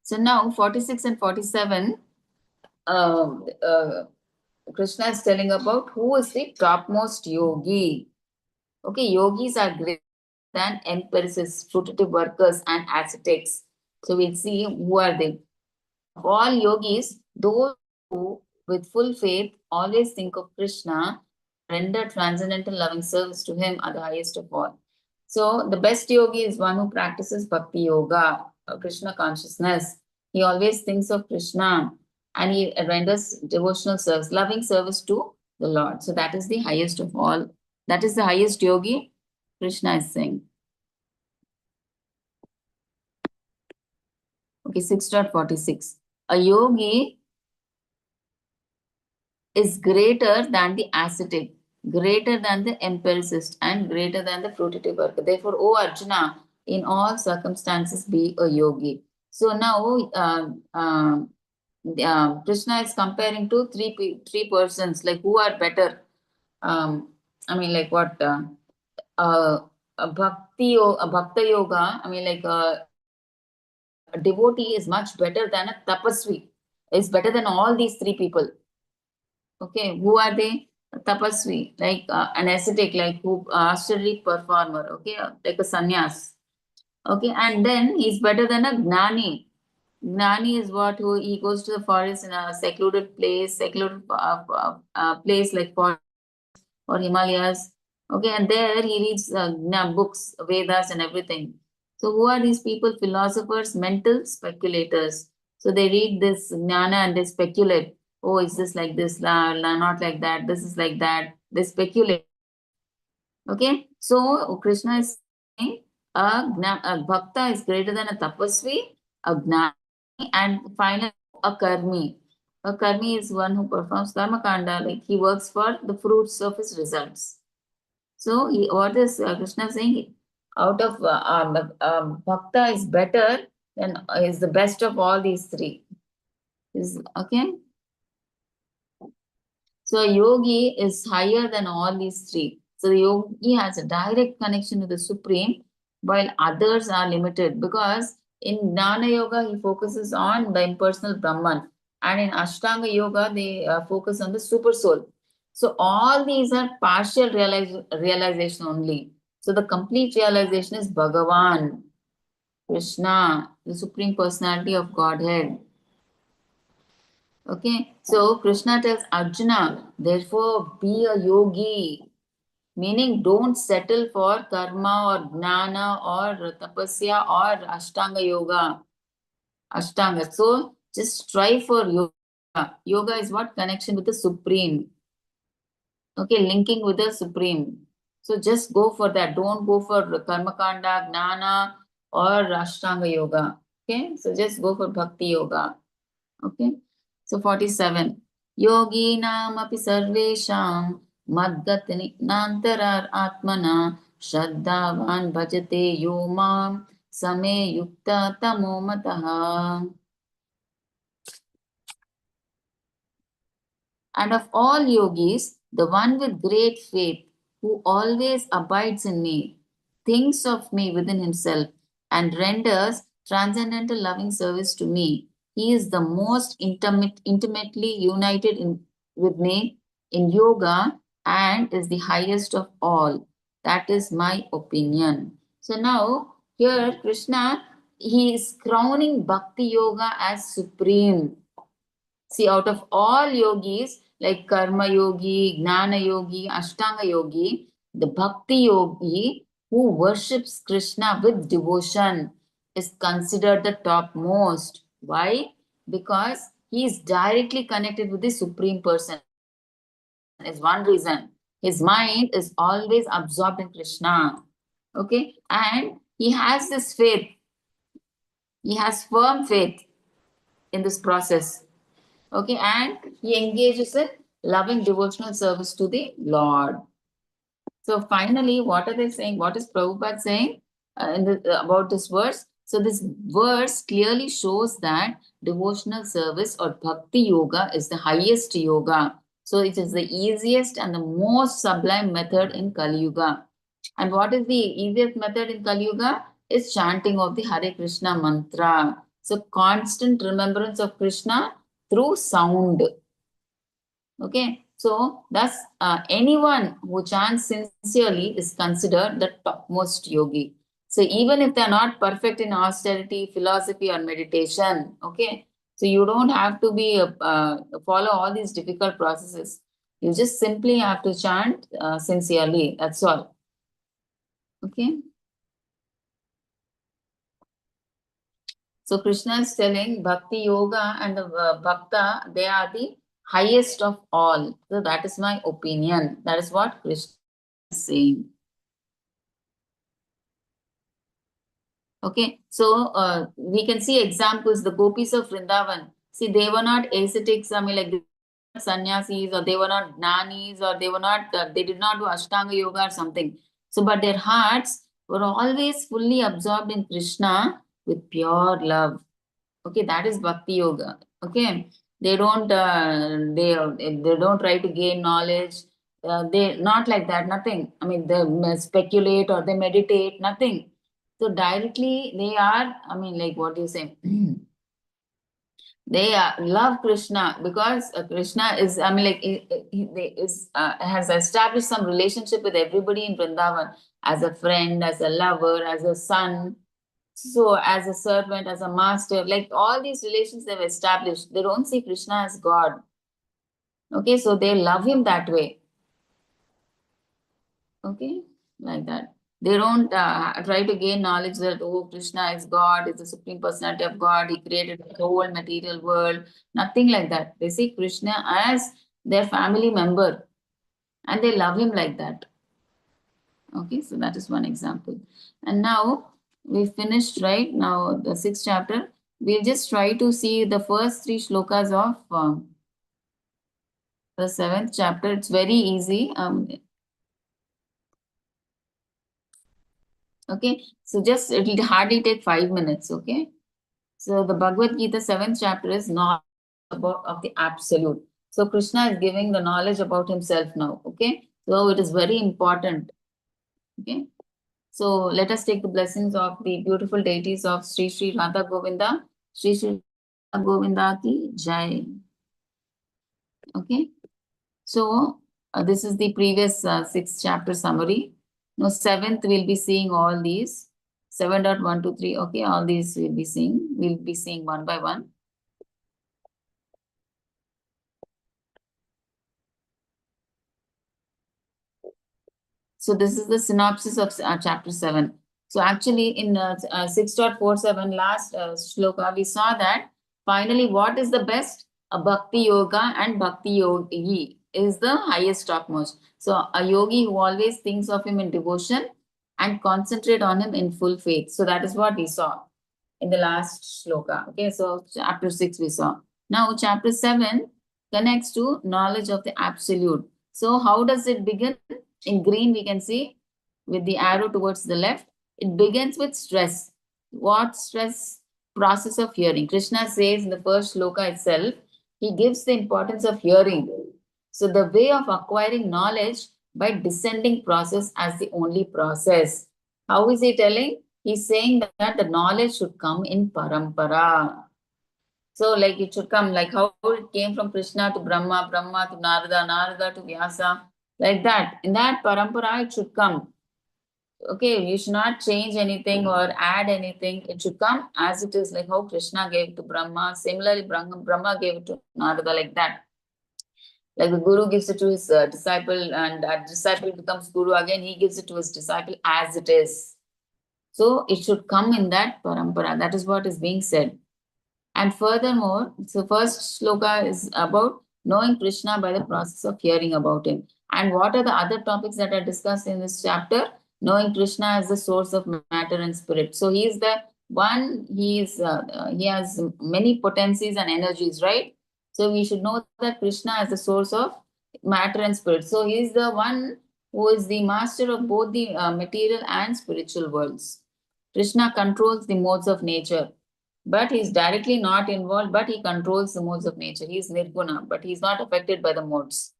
So now 46 and 47, uh, uh, Krishna is telling about who is the topmost yogi. Okay, yogis are greater than empiricists, putative workers, and ascetics. So we'll see who are they. Of all yogis, those who, with full faith, always think of Krishna, render transcendental loving service to him are the highest of all. So the best yogi is one who practices bhakti yoga, Krishna consciousness. He always thinks of Krishna and he renders devotional service, loving service to the Lord. So that is the highest of all. That is the highest yogi, Krishna is saying. Okay, 6.46. A yogi is greater than the ascetic, greater than the empiricist, and greater than the frutative worker. Therefore, O Arjuna, in all circumstances be a yogi. So now, Krishna is comparing to three persons, like who are better. Like what? A bhakta yoga. devotee is much better than a tapasvi. Is better than all these three people. Okay, who are they? Tapasvi, like an ascetic, like who ascetic performer. Okay, like a sannyas. Okay, and then he's better than a gnani. Gnani is what who he goes to the forest in a secluded place like forest or Himalayas. Okay, and there he reads books, Vedas, and everything. So, who are these people? Philosophers, mental speculators. So, they read this jnana and they speculate. Oh, is this like this? Not like that. This is like that. They speculate. Okay, so Krishna is saying a bhakta is greater than a tapasvi, a gnani, and finally a karmi. A karmi is one who performs karma kanda, like he works for the fruits of his results. So, what is Krishna saying? Out of bhakta is better than is the best of all these three. Is okay. So a yogi is higher than all these three. So the yogi has a direct connection with the Supreme, while others are limited because in Jnana Yoga he focuses on the impersonal Brahman, and in Ashtanga Yoga they focus on the Super Soul. So all these are partial realization only. So the complete realization is Bhagavan, Krishna, the Supreme Personality of Godhead. Okay, so Krishna tells Arjuna, therefore be a yogi, meaning don't settle for karma or jnana or tapasya or ashtanga yoga. Ashtanga. So just strive for yoga. Yoga is what? Connection with the Supreme. Okay, linking with the Supreme. So just go for that. Don't go for karma kanda, jnana or ashtanga yoga. Okay, so just go for bhakti yoga. Okay. So 47. Yoginam api sarvesham madgatni nantarar atmana shraddhavan bhajate yomam same yukta tamo mataha. And of all yogis, the one with great faith, who always abides in me, thinks of me within himself, and renders transcendental loving service to me, he is the most intimately united with me in yoga and is the highest of all. That is my opinion. So now, here Krishna, he is crowning Bhakti Yoga as supreme. See, out of all yogis, like Karma Yogi, Gnana Yogi, Ashtanga Yogi, the Bhakti Yogi who worships Krishna with devotion is considered the topmost. Why? Because he is directly connected with the Supreme Person. Is one reason. His mind is always absorbed in Krishna. Okay? And he has this faith. He has firm faith in this process. Okay, and he engages in loving devotional service to the Lord. So finally, what are they saying? What is Prabhupada saying about this verse? So this verse clearly shows that devotional service or bhakti yoga is the highest yoga. So it is the easiest and the most sublime method in Kali Yuga. And what is the easiest method in Kali Yuga? Is chanting of the Hare Krishna mantra. So constant remembrance of Krishna through sound. Okay, so thus anyone who chants sincerely is considered the topmost yogi. So even if they're not perfect in austerity, philosophy, or meditation, okay, so you don't have to be follow all these difficult processes. You just simply have to chant sincerely. That's all. Okay. So Krishna is telling Bhakti Yoga and the Bhakta, they are the highest of all. So that is my opinion. That is what Krishna is saying. Okay, so we can see examples, the gopis of Vrindavan. See, they were not ascetics, I mean, like sannyasis, or they were not jnanis, or they were not, they did not do Ashtanga Yoga or something. So, but their hearts were always fully absorbed in Krishna with pure love. Okay, that is Bhakti Yoga. Okay, they don't, they don't try to gain knowledge. They not like that, nothing. I mean, they speculate or they meditate, nothing. So directly they are, I mean, like what do you say? They love Krishna because Krishna is, I mean, like has established some relationship with everybody in Vrindavan as a friend, as a lover, as a son, so as a servant, as a master. Like all these relations they've established. They don't see Krishna as God. Okay, so they love him that way. Okay, like that. They don't try to gain knowledge that, oh, Krishna is God, is the Supreme Personality of God, he created the whole material world. Nothing like that. They see Krishna as their family member and they love him like that. Okay, so that is one example. And now we finished, right? Now the 6th chapter. We'll just try to see the first 3 shlokas of the 7th chapter. It's very easy. Okay, so just it'll hardly take 5 minutes. Okay, so the Bhagavad Gita 7th chapter is knowledge about of the absolute. So Krishna is giving the knowledge about himself now. Okay, so it is very important. Okay, so let us take the blessings of the beautiful deities of Sri Radha Govinda. Sri Radha Govinda ki Jai. Okay, so this is the previous 6th chapter summary. Now 7th we'll be seeing all these. 7.123. Okay, all these we'll be seeing. We'll be seeing one by one. So this is the synopsis of chapter 7. So actually in 6.47 last shloka, we saw that finally what is the best? A bhakti yoga and bhakti yogi is the highest topmost. So a yogi who always thinks of him in devotion and concentrate on him in full faith. So that is what we saw in the last shloka. Okay, so chapter 6 we saw. Now chapter 7 connects to knowledge of the absolute. So how does it begin? In green, we can see with the arrow towards the left, it begins with stress. What stress? Process of hearing. Krishna says in the first shloka itself, he gives the importance of hearing. So the way of acquiring knowledge by descending process as the only process. How is he telling? He's saying that the knowledge should come in parampara. So like it should come like how it came from Krishna to Brahma, Brahma to Narada, Narada to Vyasa, like that. In that parampara, it should come. Okay, you should not change anything or add anything. It should come as it is, like how Krishna gave to Brahma. Similarly, Brahma gave it to Narada, like that. Like the guru gives it to his disciple, and that disciple becomes guru again. He gives it to his disciple as it is. So it should come in that parampara. That is what is being said. And furthermore, so first shloka is about knowing Krishna by the process of hearing about him. And what are the other topics that are discussed in this chapter? Knowing Krishna as the source of matter and spirit. So he is the one, he has many potencies and energies, right? So we should know that Krishna is the source of matter and spirit. So he is the one who is the master of both the material and spiritual worlds. Krishna controls the modes of nature, but he's directly not involved, but he controls the modes of nature. He is nirguna, but he's not affected by the modes.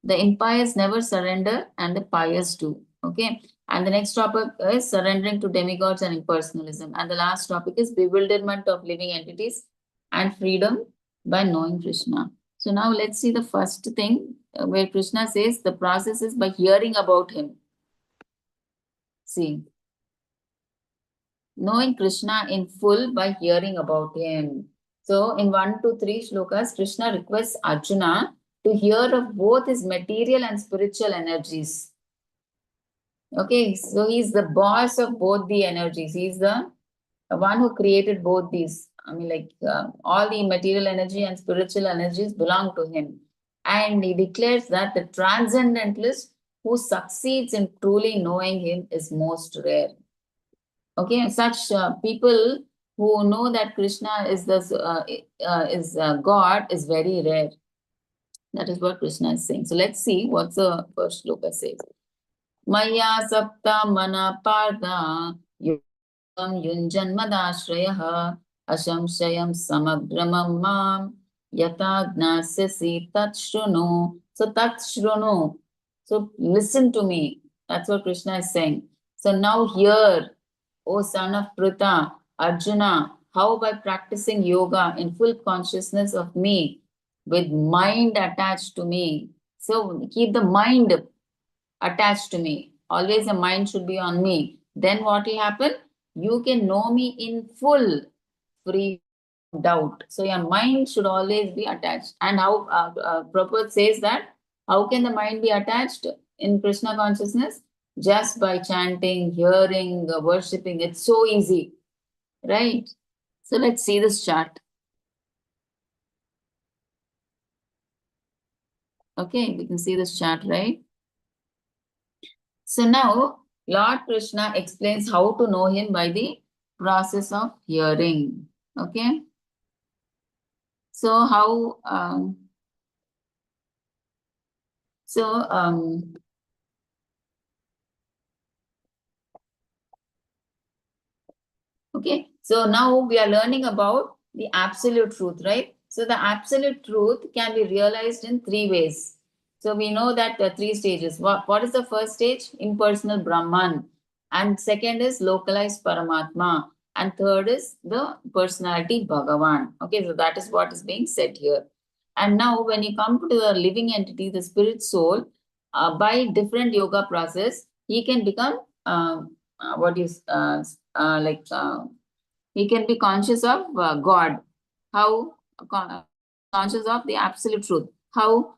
The impious never surrender and the pious do. Okay. And the next topic is surrendering to demigods and impersonalism. And the last topic is bewilderment of living entities and freedom by knowing Krishna. So now let's see the first thing where Krishna says the process is by hearing about him. See, knowing Krishna in full by hearing about him. So in 1 to 3 shlokas, Krishna requests Arjuna to hear of both his material and spiritual energies. Okay, so he's the boss of both the energies. He's the one who created both these. I mean, like all the material energy and spiritual energies belong to him. And he declares that the transcendentalist who succeeds in truly knowing him is most rare. Okay, such people who know that Krishna is the God is very rare. That is what Krishna is saying. So let's see what the first shloka says. Maya sapta mana parda yugam yunjanmadashrayah ashamshayam samagramam mam yata gnasasi tatshruno. So tatshruno. So listen to me. That's what Krishna is saying. So now hear. O son of Pritha, Arjuna, how by practicing yoga in full consciousness of me, with mind attached to me. So keep the mind attached to me. Always the mind should be on me. Then what will happen? You can know me in full, free from doubt. So your mind should always be attached. And how Prabhupada says that, how can the mind be attached in Krishna consciousness? Just by chanting, hearing, worshipping. It's so easy, right? So let's see this chart. Okay, we can see this chart, right? So now Lord Krishna explains how to know him by the process of hearing. Okay. So how so okay, so now we are learning about the absolute truth, right? So the absolute truth can be realized in three ways. So we know that the three stages. What is the first stage? Impersonal Brahman. And second is localized Paramatma. And third is the personality Bhagavan. Okay, so that is what is being said here. And now when you come to the living entity, the spirit soul, by different yoga process, he can become what is like he can be conscious of God. How conscious of the absolute truth? How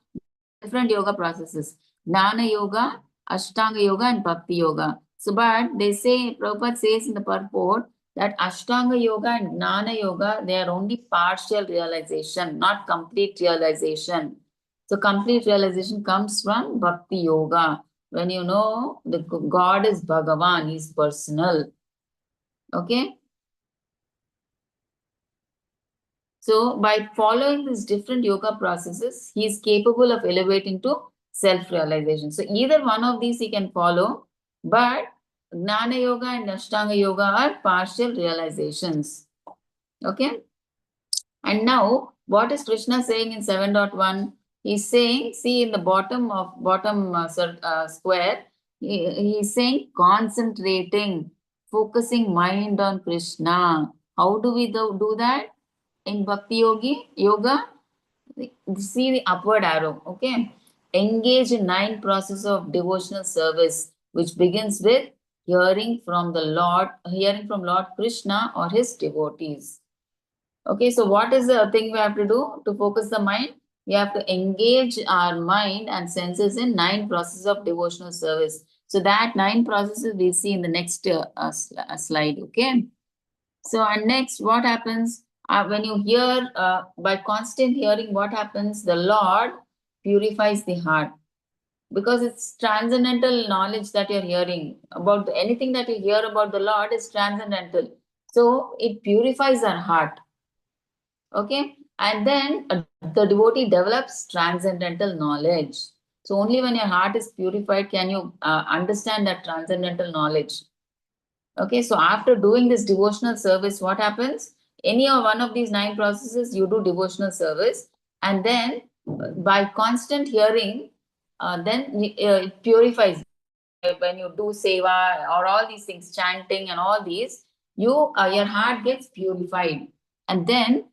different yoga processes: Jnana yoga, Ashtanga yoga, and Bhakti yoga. So, but they say Prabhupada says in the purport that Ashtanga yoga and Jnana yoga, they are only partial realization, not complete realization. So complete realization comes from Bhakti yoga. When you know the God is Bhagavan, He is personal. Okay. So by following these different yoga processes, he is capable of elevating to self-realization. So either one of these he can follow, but Gnana Yoga and Ashtanga Yoga are partial realizations. Okay. And now, what is Krishna saying in 7.1? He's saying, see in the bottom square, he's saying concentrating, focusing mind on Krishna. How do we do that? In Yoga, see the upward arrow, okay? Engage in 9 process of devotional service, which begins with hearing from Lord Krishna or his devotees. Okay, so what is the thing we have to do to focus the mind? We have to engage our mind and senses in 9 processes of devotional service. So that 9 processes we'll see in the next slide, okay? So, and next, what happens when you hear, by constant hearing, what happens? The Lord purifies the heart because it's transcendental knowledge that you're hearing about anything that you hear about the Lord is transcendental. So, it purifies our heart. Okay. And then the devotee develops transcendental knowledge. So, only when your heart is purified can you understand that transcendental knowledge. Okay, so after doing this devotional service, what happens? Any or one of these 9 processes, you do devotional service, and then by constant hearing, then it purifies. When you do seva or all these things, chanting and all these, your heart gets purified, and then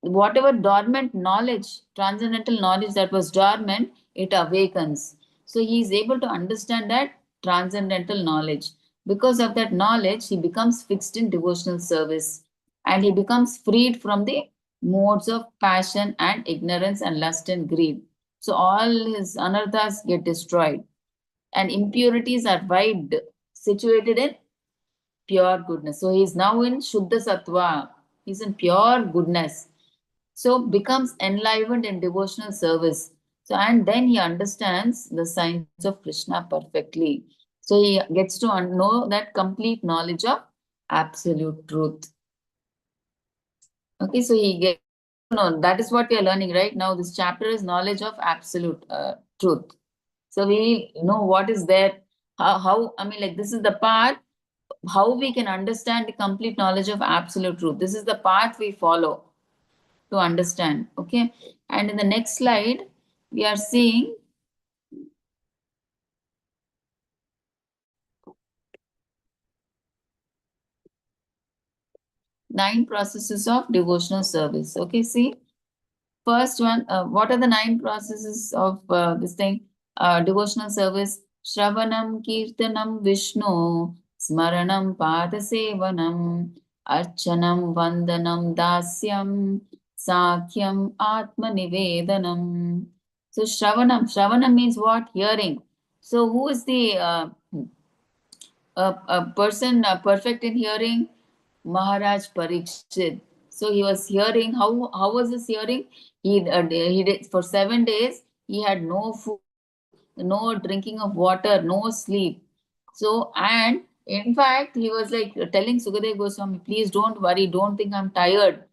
whatever dormant knowledge, transcendental knowledge that was dormant, it awakens. So he is able to understand that transcendental knowledge. Because of that knowledge, he becomes fixed in devotional service and he becomes freed from the modes of passion and ignorance and lust and greed. So all his anarthas get destroyed and impurities are wiped, situated in pure goodness. So he is now in Shuddha Sattva. He's in pure goodness. So becomes enlivened in devotional service. So and then he understands the science of Krishna perfectly. So he gets to know that complete knowledge of absolute truth. Okay, so he gets to know that is what we are learning right now. This chapter is knowledge of absolute truth. So we know what is there. How I mean, like this is the path how we can understand the complete knowledge of absolute truth. This is the path we follow to understand. Okay. And in the next slide, we are seeing 9 processes of devotional service. Okay, see, first one, what are the 9 processes of this thing? Devotional service. Shravanam, Kirtanam, Vishnu, Smaranam, Padasevanam, Archanam, Vandanam, Dasyam, Sakhyam, Atma Nivedanam. So Shravanam means what? Hearing. So who is the a person perfect in hearing? Maharaj Parikshit. So he was hearing. How was his hearing? He did for 7 days. He had no food, no drinking of water, no sleep. So, and in fact, he was like telling Sukadev Goswami, please don't worry, don't think I'm tired.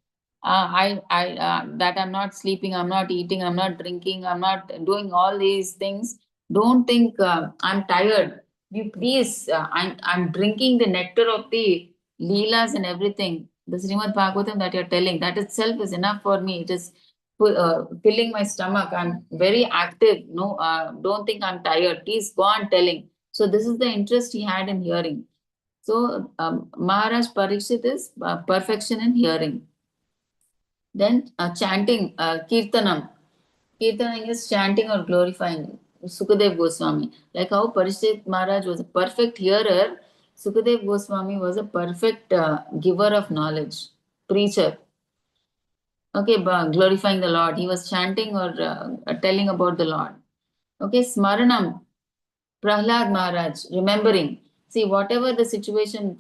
That I'm not sleeping, I'm not eating, I'm not drinking, I'm not doing all these things. Don't think I'm tired. You please, I'm drinking the nectar of the leelas and everything. The Srimad Bhagavatam that you're telling, that itself is enough for me. It is filling my stomach. I'm very active. No, don't think I'm tired. Please go on telling. So this is the interest he had in hearing. So Maharaj Parikshit is perfection in hearing. Then chanting, kirtanam. Kirtanam is chanting or glorifying. Sukadev Goswami. Like how Parikshit Maharaj was a perfect hearer, Sukadev Goswami was a perfect giver of knowledge, preacher. Okay, glorifying the Lord. He was chanting or telling about the Lord. Okay, Smaranam, Prahlad Maharaj, remembering. See, whatever the situation,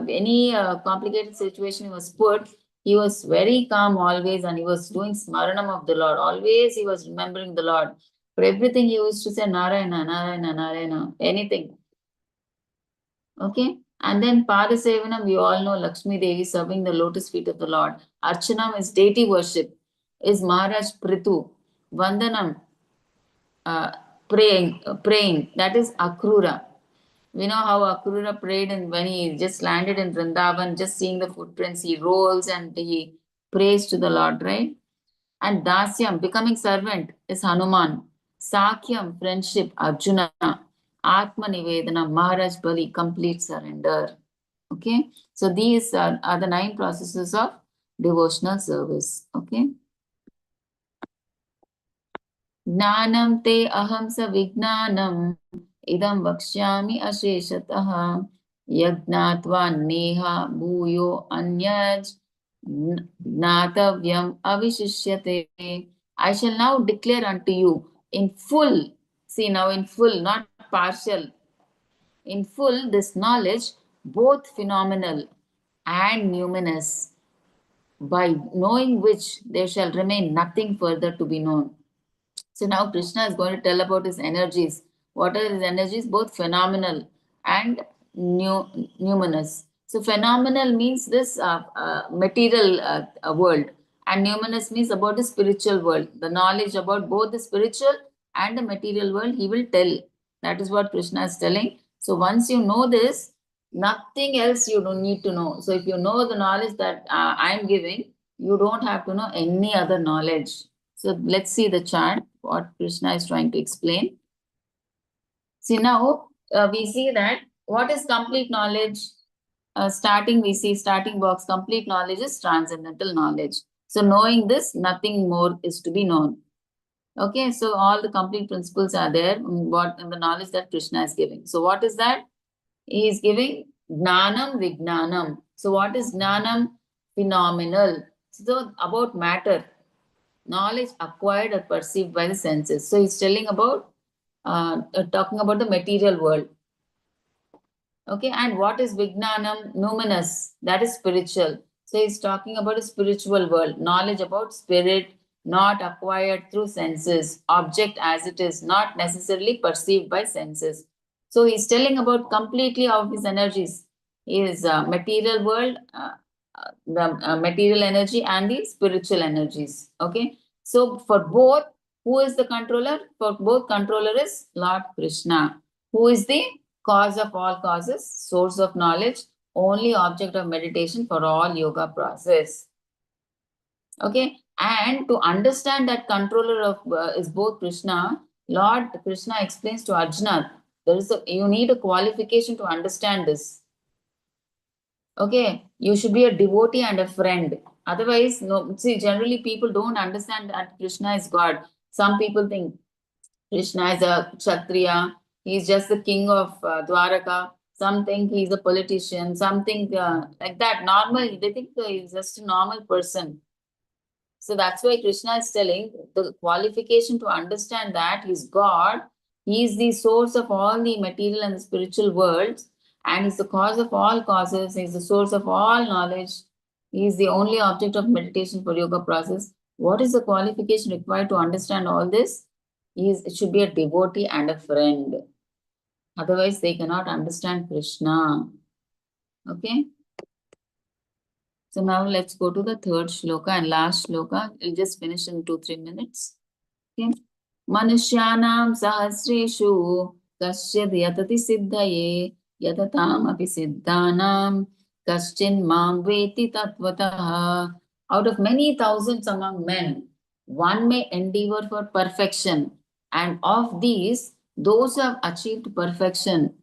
any complicated situation he was put, he was very calm always and he was doing Smaranam of the Lord. Always he was remembering the Lord. For everything he used to say Narayana, Narayana, Narayana, anything. Okay. And then Padasevanam, we all know Lakshmi Devi serving the lotus feet of the Lord. Archanam is deity worship, is Maharaj Prithu. Vandanam, praying, that is Akrura. We know how Akrura prayed, and when he just landed in Vrindavan, just seeing the footprints, he rolls and he prays to the Lord, right? And Dasyam, becoming servant, is Hanuman. Sakyam, friendship, Arjuna. Atma Nivedana, Maharaj Bali, complete surrender. Okay, so these are the 9 processes of devotional service. Okay. Jnanam te aham sa vignanam idam vakshyami asheshatah yajnatva neha bhuyo anyaj gnatavyam avishishyate. I shall now declare unto you in full, see now in full, not partial, in full this knowledge, both phenomenal and numinous, by knowing which there shall remain nothing further to be known. So now Krishna is going to tell about his energies. What are his energies? Both phenomenal and numinous. So phenomenal means this material world, and numinous means about the spiritual world. The knowledge about both the spiritual and the material world he will tell. That is what Krishna is telling. So once you know this, nothing else you don't need to know. So if you know the knowledge that I am giving, you don't have to know any other knowledge. So let's see the chart, what Krishna is trying to explain. See now, we see that what is complete knowledge? We see starting box, complete knowledge is transcendental knowledge. So knowing this, nothing more is to be known. Okay, so all the complete principles are there in the knowledge that Krishna is giving. So what is that? He is giving Gnanam Vijnanam. So what is Gnanam? Phenomenal. So about matter, knowledge acquired or perceived by the senses. So he's telling about, talking about the material world. Okay, and what is Vijnanam? Numinous, that is spiritual. So he's talking about a spiritual world, knowledge about spirit, not acquired through senses, object as it is, not necessarily perceived by senses. So he's telling about completely of his energies, his material world, the material energy and the spiritual energies. Okay, so for both, who is the controller? For both, controller is Lord Krishna. Who is the cause of all causes, source of knowledge, only object of meditation for all yoga process. Okay, and to understand that controller of is both Krishna, Lord Krishna explains to Arjuna, you need a qualification to understand this. Okay, you should be a devotee and a friend. Otherwise, no. See, generally people don't understand that Krishna is God. Some people think Krishna is a Kshatriya. He's just the king of Dwaraka. Some think he's a politician. Some think like that. Normal, they think he's just a normal person. So that's why Krishna is telling the qualification to understand that he's God, he is the source of all the material and the spiritual worlds, and he's the cause of all causes, he's the source of all knowledge, he is the only object of meditation for yoga process. What is the qualification required to understand all this? It should be a devotee and a friend. Otherwise, they cannot understand Krishna. Okay? So now let's go to the third shloka and last shloka. We'll just finish in 2-3 minutes. Okay. Manusyanam sahasreshu kasyad yatati siddhaye yatatam api siddhanam kaschin mam veti tatvatah. Out of many thousands among men, one may endeavor for perfection, and of these, those who have achieved perfection,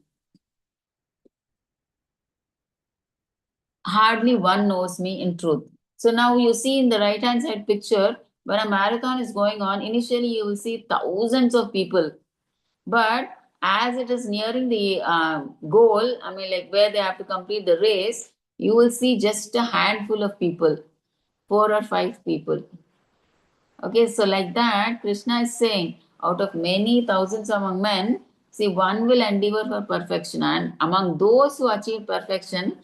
hardly one knows me in truth. So now you see in the right hand side picture, when a marathon is going on, initially you will see thousands of people. But as it is nearing the goal, I mean, like where they have to complete the race, you will see just a handful of people, 4 or 5 people. Okay, so like that, Krishna is saying, out of many thousands among men, see, one will endeavor for perfection, and among those who achieve perfection,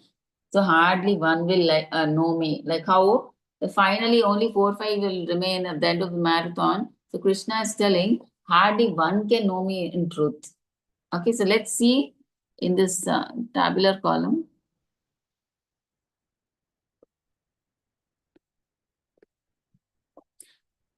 so hardly one will know me. Like how finally only 4 5 will remain at the end of the marathon. So Krishna is telling, hardly one can know me in truth. Okay, so let's see in this tabular column.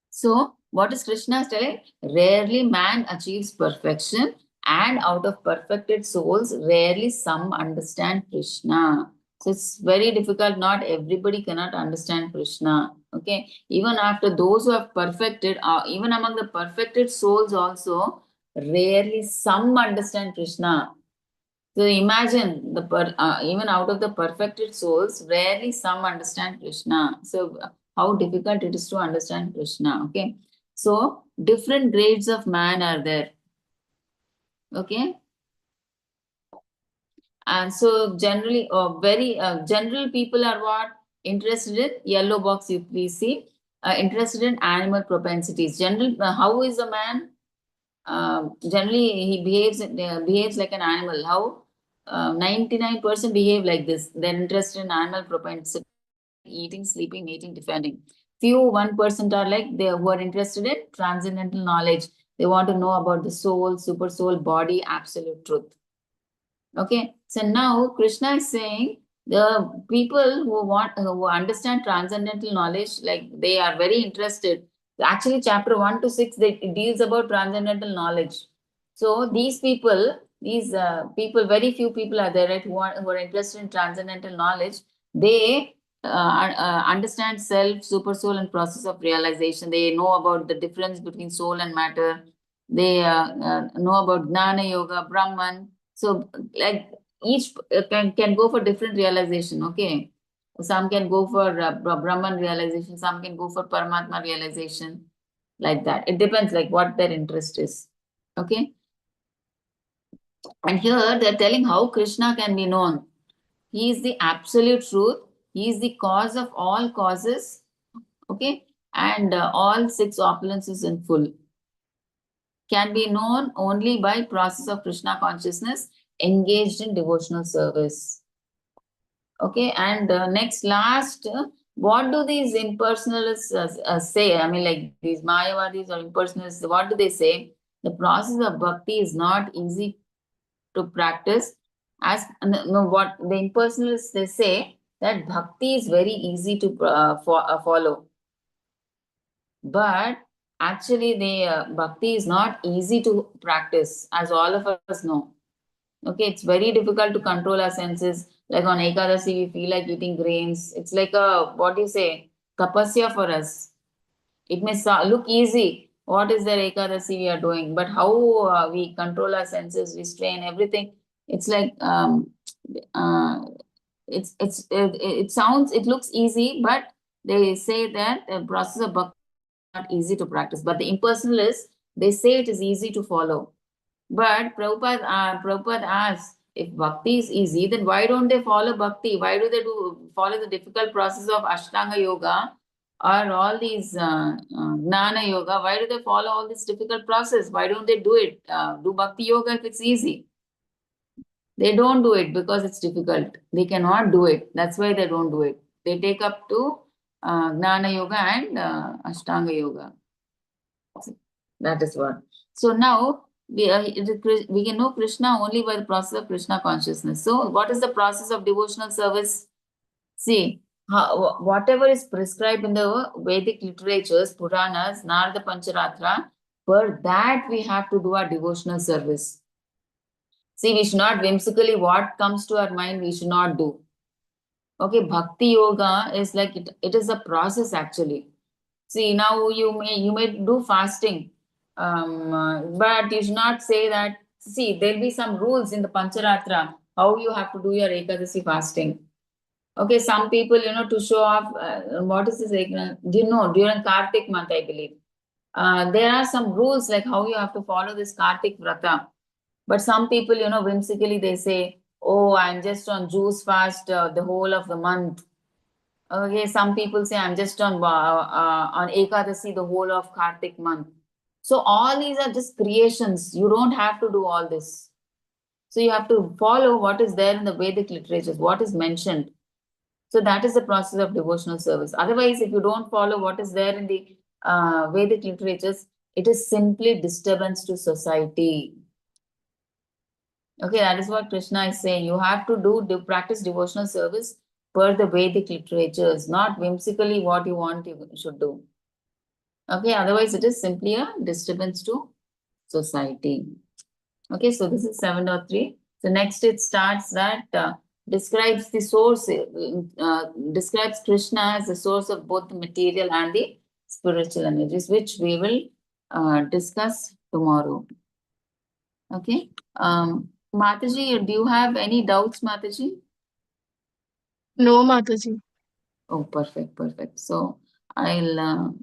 So, what is Krishna telling? Rarely man achieves perfection, and out of perfected souls, rarely some understand Krishna. So, it's very difficult. Not everybody cannot understand Krishna. Okay, even after those who have perfected, even among the perfected souls also, rarely some understand Krishna. So imagine even out of the perfected souls, rarely some understand Krishna. So how difficult it is to understand Krishna. Okay, so different grades of man are there. Okay, and so generally, very general people are what interested in yellow box. You please see, interested in animal propensities. General, how is a man? Generally he behaves like an animal. How 99% behave like this. They're interested in animal propensity, eating, sleeping, mating, defending. Few 1% are like they who are interested in transcendental knowledge. They want to know about the soul, super soul, body, absolute truth. Okay, so now Krishna is saying the people who understand transcendental knowledge, like they are very interested. Actually, chapter 1 to 6 it deals about transcendental knowledge. So these people, very few people are there, right, who are interested in transcendental knowledge. They understand self, super soul, and process of realization. They know about the difference between soul and matter. They know about Gnana Yoga, Brahman. So like each can go for different realization. Okay, some can go for Brahman realization, some can go for Paramatma realization, like that. It depends like what their interest is. Okay, and here they're telling how Krishna can be known. He is the absolute truth. He is the cause of all causes. Okay, and all 6 opulences in full can be known only by process of Krishna consciousness engaged in devotional service. Okay, and next, last, what do these impersonalists say? I mean, like these Mayavadis or impersonalists, what do they say? The process of bhakti is not easy to practice. As no, what the impersonalists they say that bhakti is very easy to follow, but actually, the bhakti is not easy to practice, as all of us know. Okay, it's very difficult to control our senses. Like on Ekadasi, we feel like eating grains. It's like a, what do you say, tapasya for us. It may look easy. What is the Ekadasi we are doing? But how we control our senses, we strain everything. It's like it sounds, it looks easy, but they say that the process of bhakti is not easy to practice. But the impersonalists, they say it is easy to follow. But Prabhupada asks, if bhakti is easy, then why don't they follow bhakti? Why do they follow the difficult process of Ashtanga yoga or all these Gnana yoga? Why do they follow all this difficult process? Why don't they do it? Do bhakti yoga if it's easy? They don't do it because it's difficult. They cannot do it. That's why they don't do it. They take up to Gnana yoga and Ashtanga yoga. That is what. So now we can know Krishna only by the process of Krishna consciousness. So what is the process of devotional service? See, whatever is prescribed in the Vedic literatures, Puranas, Narada Pancharatra, for that we have to do our devotional service. See, we should not whimsically, what comes to our mind, we should not do. Okay, Bhakti Yoga is like it is a process actually. See, now you may do fasting, but you should not say that. See, there'll be some rules in the Pancharatra how you have to do your Ekadasi fasting. Okay, some people, to show off, what is this? Do you know, during Kartik month, I believe, there are some rules like how you have to follow this Kartik Vrata. But some people, whimsically they say, oh, I'm just on juice fast the whole of the month. Okay, some people say I'm just on Ekadasi the whole of Kartik month. So all these are just creations. You don't have to do all this. So you have to follow what is there in the Vedic literatures, what is mentioned. So that is the process of devotional service. Otherwise, if you don't follow what is there in the Vedic literatures, it is simply disturbance to society. Okay, that is what Krishna is saying. You have to practice devotional service per the Vedic literatures, not whimsically what you want you should do. Okay, otherwise it is simply a disturbance to society. Okay, so this is 7.3. So next it starts that describes the source, describes Krishna as the source of both the material and the spiritual energies, which we will discuss tomorrow. Okay. Mataji, do you have any doubts, Mataji?
No, Mataji.
Oh, perfect, perfect. So I'll